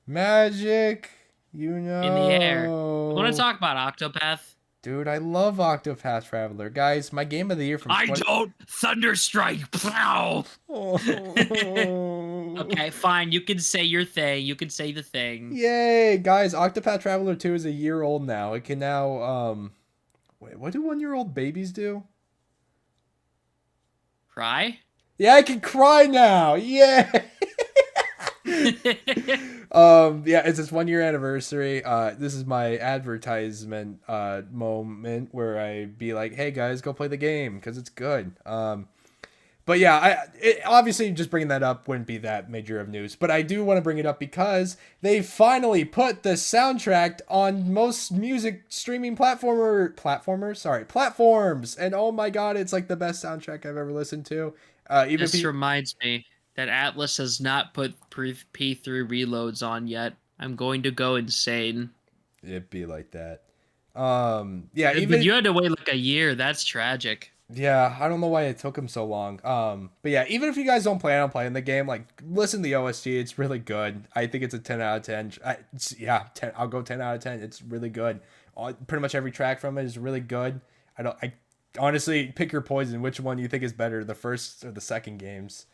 magic, in the air. You want to know. talk about Octopath? Dude, I love Octopath Traveler. Guys, my game of the year from I 20 don't Thunderstrike. Plow. Oh. Okay, fine. You can say your thing. You can say the thing. Yay, guys, Octopath Traveler 2 is a year old now. It can now wait, what do 1-year-old babies do? Cry? Yeah, I can cry now. Yeah. Yeah, it's its 1-year anniversary. This is my advertisement moment where I be like, hey guys, go play the game because it's good. But yeah, obviously just bringing that up wouldn't be that major of news, but I do want to bring it up because they finally put the soundtrack on most music streaming platforms, and oh my god, it's like the best soundtrack I've ever listened to. This reminds me that Atlas has not put P3 reloads on yet. I'm going to go insane. It'd be like that. Yeah, But even you had to wait like a year. That's tragic. yeah, I don't know why it took him so long. But yeah, even if you guys don't plan on playing the game, like listen to the OST. It's really good. I think it's a 10 out of 10. Yeah, 10. I'll go 10 out of 10. It's really good. Pretty much every track from it is really good. I honestly pick your poison. Which one you think is better, the first or the second games?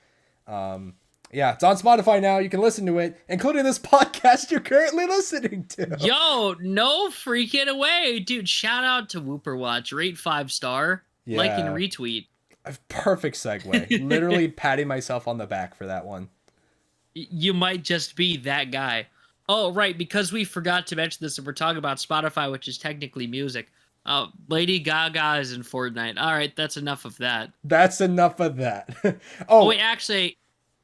Yeah, it's on Spotify now. You can listen to it, including this podcast you're currently listening to. Yo, no freaking way, dude. Shout out to Wooper Watch. Rate 5-star. Like and Yeah, retweet. a perfect segue. Literally patting myself on the back for that one. You might just be that guy. Oh, right, because we forgot to mention this and we're talking about Spotify, which is technically music. Lady Gaga is in Fortnite. All right, that's enough of that. That's enough of that. Oh, Oh, wait, actually,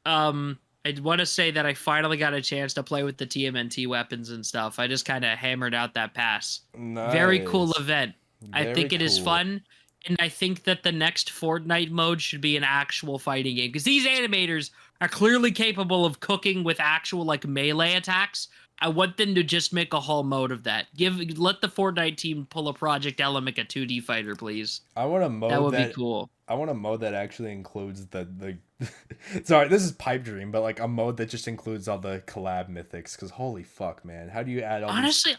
I want to say that I finally got a chance to play with the TMNT weapons and stuff. I just kind of hammered out that pass. Very cool nice. event. I Very think it is cool. fun. And I think that the next Fortnite mode should be an actual fighting game because these animators are clearly capable of cooking with actual like melee attacks. I want them to just make a whole mode of that. Let the Fortnite team pull a Project L and make a 2D fighter, please. I want a mode That would that be cool. I want a mode that actually includes the sorry, this is pipe dream, but like a mode that just includes all the collab mythics. Because holy fuck, man, how do you add all these? Honestly,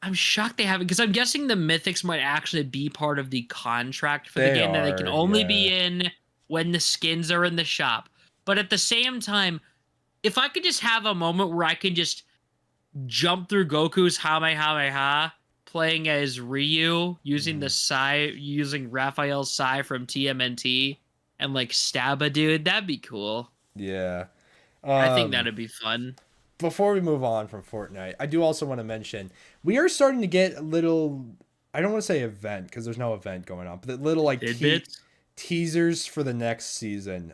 I'm shocked they haven't because I'm guessing the mythics might actually be part of the contract for the They game that they can are, only yeah. be in when the skins are in the shop. But at the same time, if I could just have a moment where I can just jump through Goku's Kamehameha playing as Ryu using the Sai using Raphael's Sai from TMNT and like stab a dude, that'd be cool. Yeah. I think that'd be fun. Before we move on from Fortnite, I do also want to mention we are starting to get a little. I don't want to say event because there's no event going on, but the little like Tidbits? teasers for the next season.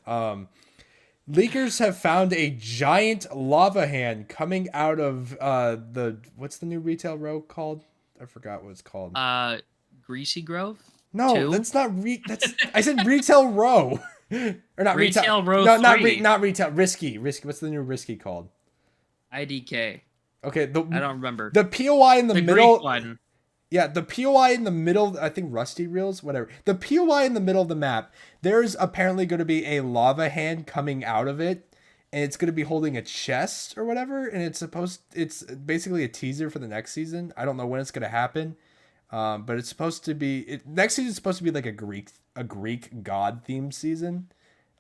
Leakers have found a giant lava hand coming out of the what's the new retail row called? I forgot what it's called. Greasy Grove? No, 2? that's not that's I said retail row. Or not Retail Row No, 3. not retail. Risky. What's the new risky called? IDK. Okay, I don't remember. the POI in the middle. Greek one. Yeah, the POI in the middle, I think Rusty Reels, whatever. The POI in the middle of the map, there's apparently going to be a lava hand coming out of it, and it's going to be holding a chest or whatever, and it's basically a teaser for the next season. I don't know when it's going to happen, but it's supposed to be, next season is supposed to be like a Greek god themed season.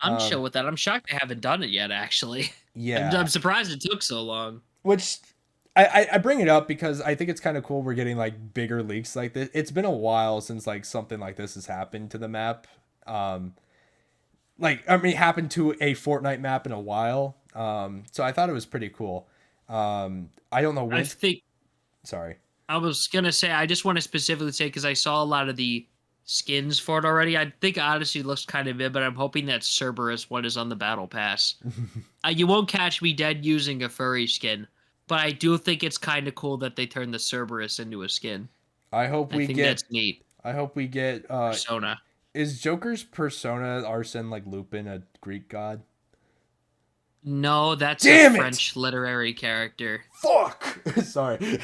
I'm chill with that. I'm shocked they haven't done it yet, actually. Yeah. I'm surprised it took so long. Which I bring it up because I think it's kind of cool we're getting like bigger leaks like this. It's been a while since like something like this has happened to the map. It happened to a Fortnite map in a while. So I thought it was pretty cool. I don't know when. I think Sorry. I was gonna say I just want to specifically say because I saw a lot of the skins for it already. I think Odyssey looks kind of mid, but I'm hoping that Cerberus one is on the battle pass. You won't catch me dead using a furry skin, but I do think it's kind of cool that they turned the Cerberus into a skin. I hope we think get. that's neat. I hope we get. Persona. Is Joker's persona Arsene like Lupin a Greek god? No, that's Damn a it! French literary character. Fuck! Sorry.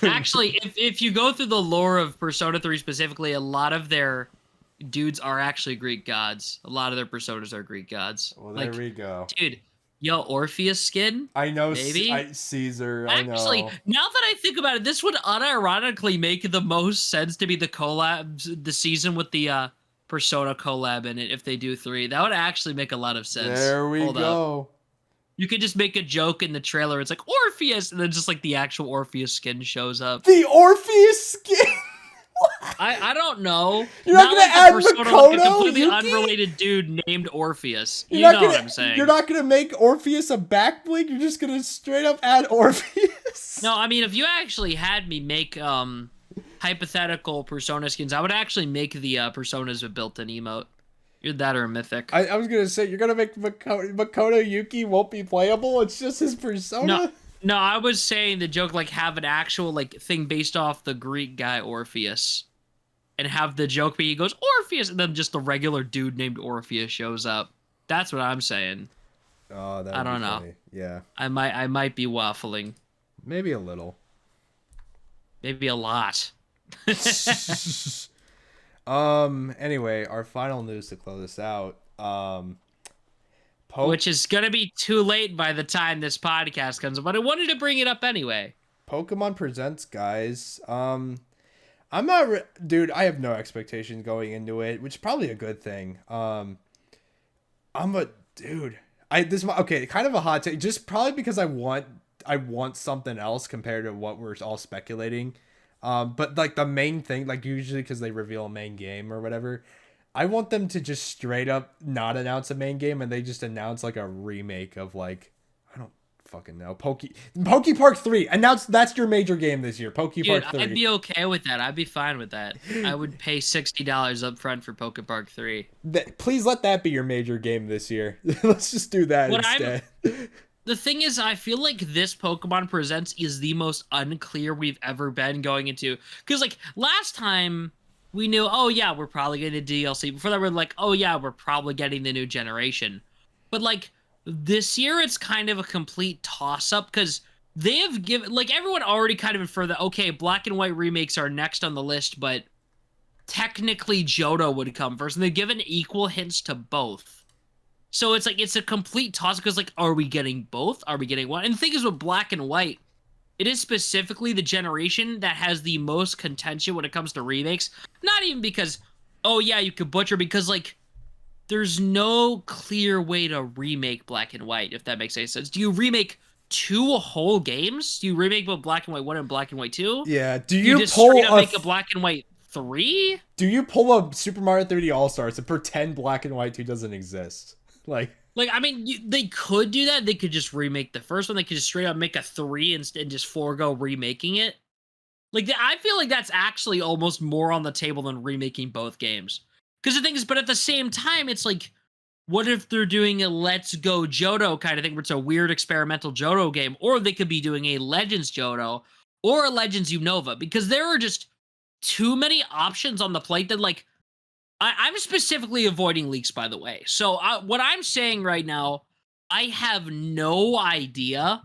Actually, if you go through the lore of Persona 3 specifically, a lot of their dudes are actually Greek gods. A lot of their personas are Greek gods. Well, there we go. Dude, yo, Orpheus skin? I know, maybe? Caesar, Actually, I know. now that I think about it, this would unironically make the most sense to be the collabs, the season with the Persona collab in it if they do 3. That would actually make a lot of sense. There we go. Up. You could just make a joke in the trailer. It's like Orpheus, and then just like the actual Orpheus skin shows up. The Orpheus skin? I don't know. You're not gonna add Persona, Makoto? like a completely Yuki? Unrelated dude named Orpheus. You You're know gonna, what I'm saying. You're not gonna make Orpheus a back blink? You're just gonna straight up add Orpheus? No, I mean, if you actually had me make hypothetical Persona skins, I would actually make the Personas a built-in emote. You're that or a mythic. I was gonna say, you're gonna make Makoto Yuki won't be playable? It's just his persona? No, I was saying the joke, like, have an actual, like, thing based off the Greek guy Orpheus. And have the joke be, he goes, Orpheus! And then just the regular dude named Orpheus shows up. That's what I'm saying. Oh, that I don't know. Funny. Yeah. I might be waffling. Maybe a little. Maybe a lot. Anyway, our final news to close this out. Which is gonna be too late by the time this podcast comes up, but I wanted to bring it up anyway. Pokemon Presents, guys. I'm not dude, I have no expectations going into it, which is probably a good thing. Okay, kind of a hot take, just probably because I want something else compared to what we're all speculating. But like the main thing, like usually because they reveal a main game or whatever, I want them to just straight up not announce a main game and they just announce like a remake of like, I don't fucking know, Pokepark 3. Announce that's your major game this year, Pokepark 3. I'd be okay with that. I'd be fine with that. I would pay $60 up front for Pokepark 3. Please let that be your major game this year. Let's just do that instead. The thing is, I feel like this Pokemon Presents is the most unclear we've ever been going into. Because, like, last time we knew, oh, yeah, we're probably getting a DLC. Before that, we're like, oh, yeah, we're probably getting the new generation. But, like, this year, it's kind of a complete toss-up because they have given, like, everyone already kind of inferred that, okay, Black and White remakes are next on the list, but technically Johto would come first. And they've given equal hints to both. So it's like, it's a complete toss because, like, are we getting both? Are we getting one? And the thing is with Black and White, it is specifically the generation that has the most contention when it comes to remakes. Not even because, oh yeah, you could butcher, because, like, there's no clear way to remake Black and White, if that makes any sense. Do you remake 2 whole games? Do you remake both Black and White 1 and Black and White 2? Yeah, do you just straight up make a Black and White 3? Do you pull a Super Mario 3D All-Stars and pretend Black and White 2 doesn't exist? Like, I mean, they could do that. They could just remake the first one. They could just straight up make a 3 and just forego remaking it. Like, I feel like that's actually almost more on the table than remaking both games. Because the thing is, but at the same time, it's like, what if they're doing a Let's Go Johto kind of thing, where it's a weird experimental Johto game, or they could be doing a Legends Johto or a Legends Unova, because there are just too many options on the plate that, like, I'm specifically avoiding leaks, by the way. So what I'm saying right now, I have no idea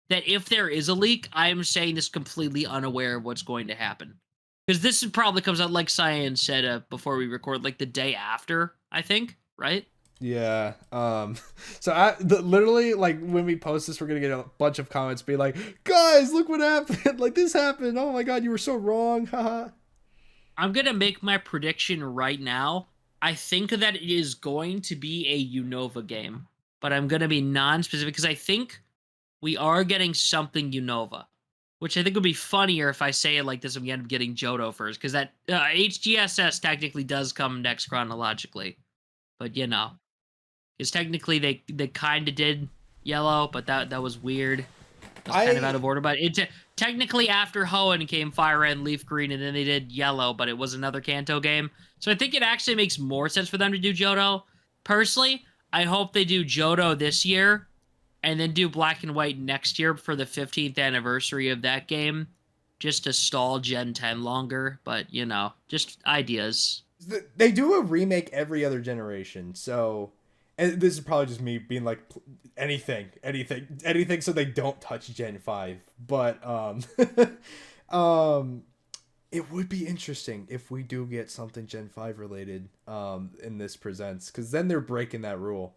that if there is a leak, I'm saying this completely unaware of what's going to happen. Because this probably comes out, like Cyanize said before we record, like the day after, I think, right? Yeah. So literally, like, when we post this, we're gonna get a bunch of comments being like, guys, look what happened. Like, this happened. Oh my god, you were so wrong. Haha. I'm going to make my prediction right now. I think that it is going to be a Unova game, but I'm going to be non-specific because I think we are getting something Unova, which I think would be funnier if I say it like this and we end up getting Johto first, because that HGSS technically does come next chronologically. But, you know, because technically they kind of did yellow, but that was weird. It was kind of out of order, but technically after Hoenn came Fire Red and Leaf Green, and then they did Yellow, but it was another Kanto game. So I think it actually makes more sense for them to do Johto. Personally, I hope they do Johto this year, and then do Black and White next year for the 15th anniversary of that game, just to stall Gen 10 longer. But, you know, just ideas. They do a remake every other generation, so... And this is probably just me being like, anything, so they don't touch Gen 5. But, it would be interesting if we do get something Gen 5 related, in this Presents, because then they're breaking that rule.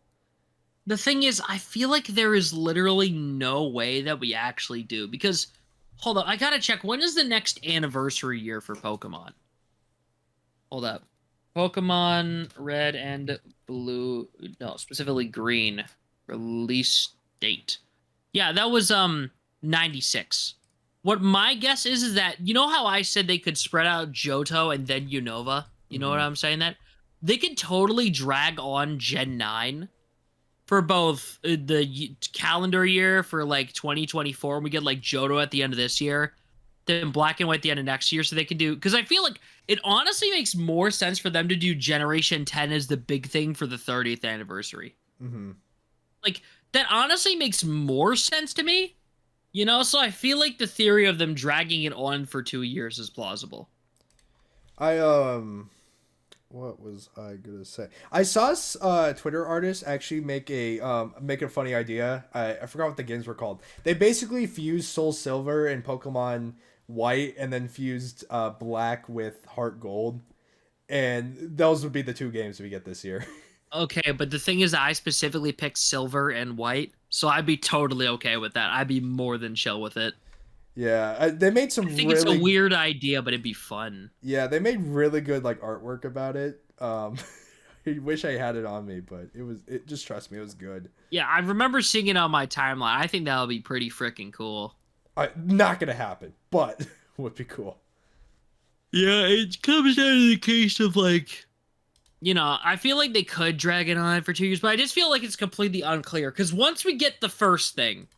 The thing is, I feel like there is literally no way that we actually do, because, hold up, I gotta check, when is the next anniversary year for Pokemon? Hold up. Pokemon Red and Blue, no, specifically Green, release date. Yeah, that was 96. What my guess is that, you know how I said they could spread out Johto and then Unova? You know what I'm saying? That they could totally drag on Gen 9 for both the calendar year for like 2024, and we get like Johto at the end of this year, then Black and White at the end of next year, so they can do, because I feel like it honestly makes more sense for them to do Generation 10 as the big thing for the 30th anniversary. Like, that honestly makes more sense to me, you know? So I feel like the theory of them dragging it on for 2 years is plausible. What was I gonna say? I saw a Twitter artist actually make a funny idea. I forgot what the games were called. They basically fused Soul Silver and Pokemon White, and then fused Black with Heart Gold, and those would be the 2 games we get this year. Okay, but the thing is, I specifically picked Silver and White, so I'd be totally okay with that. I'd be more than chill with it. Yeah, they made some. I think it's a weird idea, but it'd be fun. Yeah, they made really good like artwork about it. I wish I had it on me, but it just, trust me, it was good. Yeah, I remember seeing it on my timeline. I think that'll be pretty freaking cool. Not gonna happen, but would be cool. Yeah, it comes down to the case of like, you know, I feel like they could drag it on for 2 years, but I just feel like it's completely unclear. Because once we get the first thing,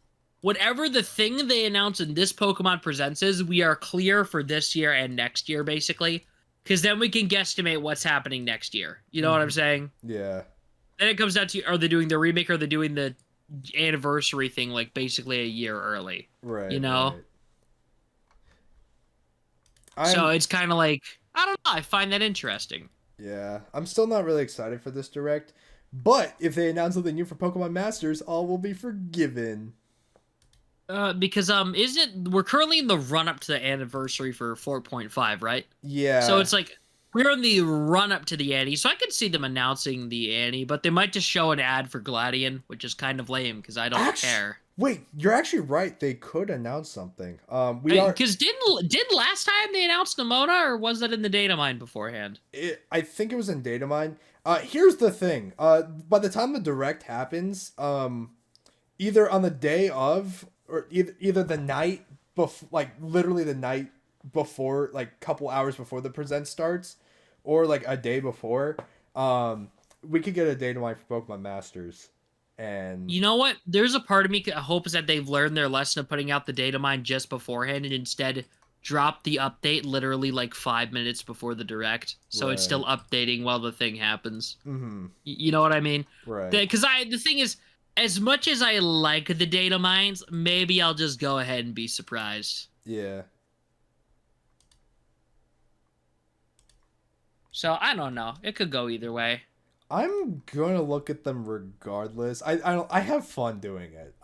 whatever the thing they announce in this Pokemon Presents is, we are clear for this year and next year, basically. Because then we can guesstimate what's happening next year. You know what I'm saying? Yeah. Then it comes down to, are they doing the remake, or are they doing the anniversary thing like basically a year early? Right. You know? Right. So it's kind of like, I don't know, I find that interesting. Yeah. I'm still not really excited for this Direct. But if they announce something new for Pokemon Masters, all will be forgiven. Because we're currently in the run up to the anniversary for 4.5, right? Yeah. So it's like we're in the run up to the Annie, so I could see them announcing the Annie, but they might just show an ad for Gladion, which is kind of lame because I don't care. Wait, you're actually right. They could announce something. Because did last time they announced Nemona, or was that in the data mine beforehand? I think it was in data mine. Here's the thing. By the time the Direct happens, either on the day of, or either the night before, like literally the night before, like couple hours before the Present starts, or like a day before, we could get a data mine for Pokemon Masters. And you know what? There's a part of me that hopes that they've learned their lesson of putting out the data mine just beforehand, and instead drop the update literally like 5 minutes before the Direct, so it's still updating while the thing happens. You know what I mean? Right. Because the thing is, as much as I like the data mines, maybe I'll just go ahead and be surprised. Yeah. So I don't know. It could go either way. I'm gonna look at them regardless. I have fun doing it.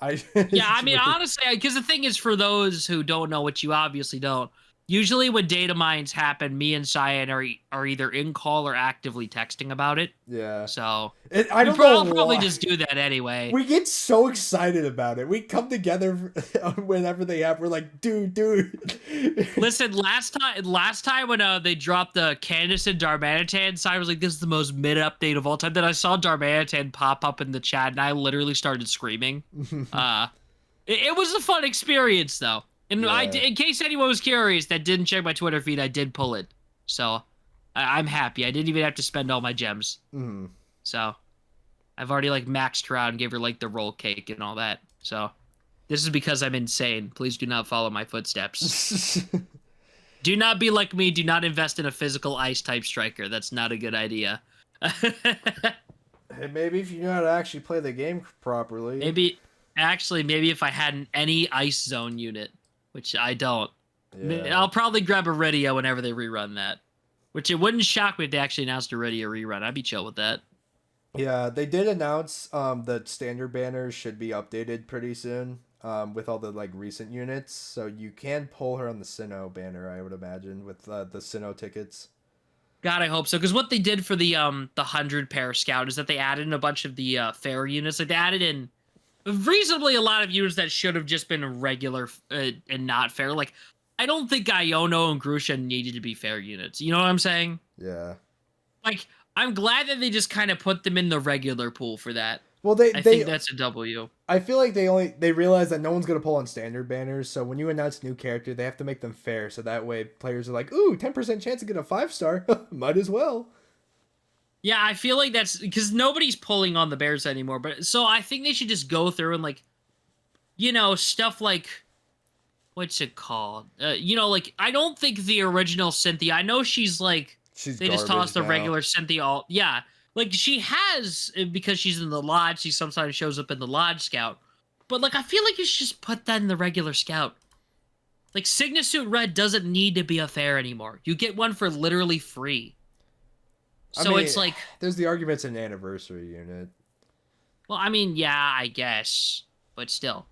Yeah, I mean, honestly, because the thing is, for those who don't know, which you obviously don't, usually when data mines happen, me and Cyan are either in call or actively texting about it. Yeah. So I'll probably just do that anyway. We get so excited about it. We come together whenever they have. We're like, dude. Listen, last time when they dropped the Candace and Darmanitan, Cyan was like, "This is the most mid update of all time." Then I saw Darmanitan pop up in the chat, and I literally started screaming. It was a fun experience, though. And in case anyone was curious that didn't check my Twitter feed, I did pull it. So I'm happy. I didn't even have to spend all my gems. So I've already like maxed her out and gave her like the roll cake and all that. So This is because I'm insane. Please do not follow my footsteps. Do not be like me. Do not invest in a physical ice type striker. That's not a good idea. Hey, maybe if you know how to actually play the game properly. Maybe if I had any ice zone unit, which I don't. Yeah. I'll probably grab Iridia whenever they rerun that. Which it wouldn't shock me if they actually announced Iridia rerun. I'd be chill with that. Yeah, they did announce that standard banners should be updated pretty soon with all the like recent units. So you can pull her on the Sinnoh banner, I would imagine, with the Sinnoh tickets. God, I hope so. Because what they did for the 100 pair scout is that they added in a bunch of the fair units. Like they added in reasonably a lot of units that should have just been regular and not fair. Like I don't think Iono and Grusha needed to be fair units. You know what I'm saying? Yeah. Like I'm glad that they just kind of put them in the regular pool for that. Well, I think that's a W. I feel like they realize that no one's gonna pull on standard banners, so when you announce a new character, they have to make them fair, so that way players are like, "Ooh, 10% chance to get a 5-star, might as well." Yeah, I feel like that's because nobody's pulling on the Bears anymore. But so I think they should just go through and like, stuff like, what's it called? Like I don't think the original Cynthia. I know she's like they just tossed the regular Cynthia all. Yeah. Like, she has, because she's in the Lodge, she sometimes shows up in the Lodge Scout. But, like, I feel like you should just put that in the regular Scout. Like, Signasuit Red doesn't need to be a fair anymore. You get one for literally free. So I mean, it's like... There's the arguments in anniversary unit. Well, I mean, yeah, I guess. But still.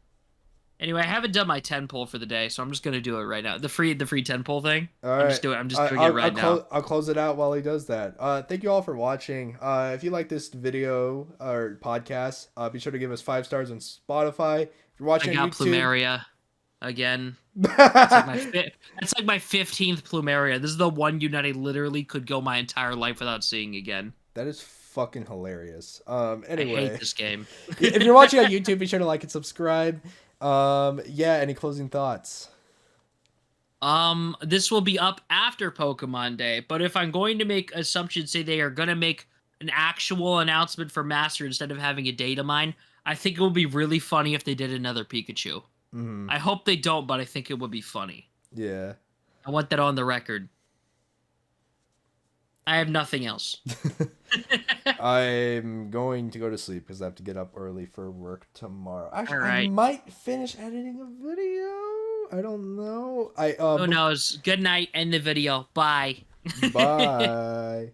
Anyway, I haven't done my 10 pull for the day, so I'm just gonna do it right now. The free 10 pull thing. All right. I'm just doing it right now. I'll close it out while he does that. Thank you all for watching. If you like this video or podcast, be sure to give us 5 stars on Spotify. If you're watching I got on YouTube, Plumeria again. That's like my 15th Plumeria. This is the one unit I literally could go my entire life without seeing again. That is fucking hilarious. Anyway, I hate this game. If you're watching on YouTube, be sure to like and subscribe. Any closing thoughts? This will be up after Pokemon Day, but if I'm going to make assumptions, say they are going to make an actual announcement for Master instead of having a data mine, I think it would be really funny if they did another Pikachu. Mm-hmm. I hope they don't, but I think it would be funny. Yeah. I want that on the record. I have nothing else. I'm going to go to sleep because I have to get up early for work tomorrow. Actually, right. I might finish editing a video. I don't know. Who knows? Good night. End the video. Bye. Bye.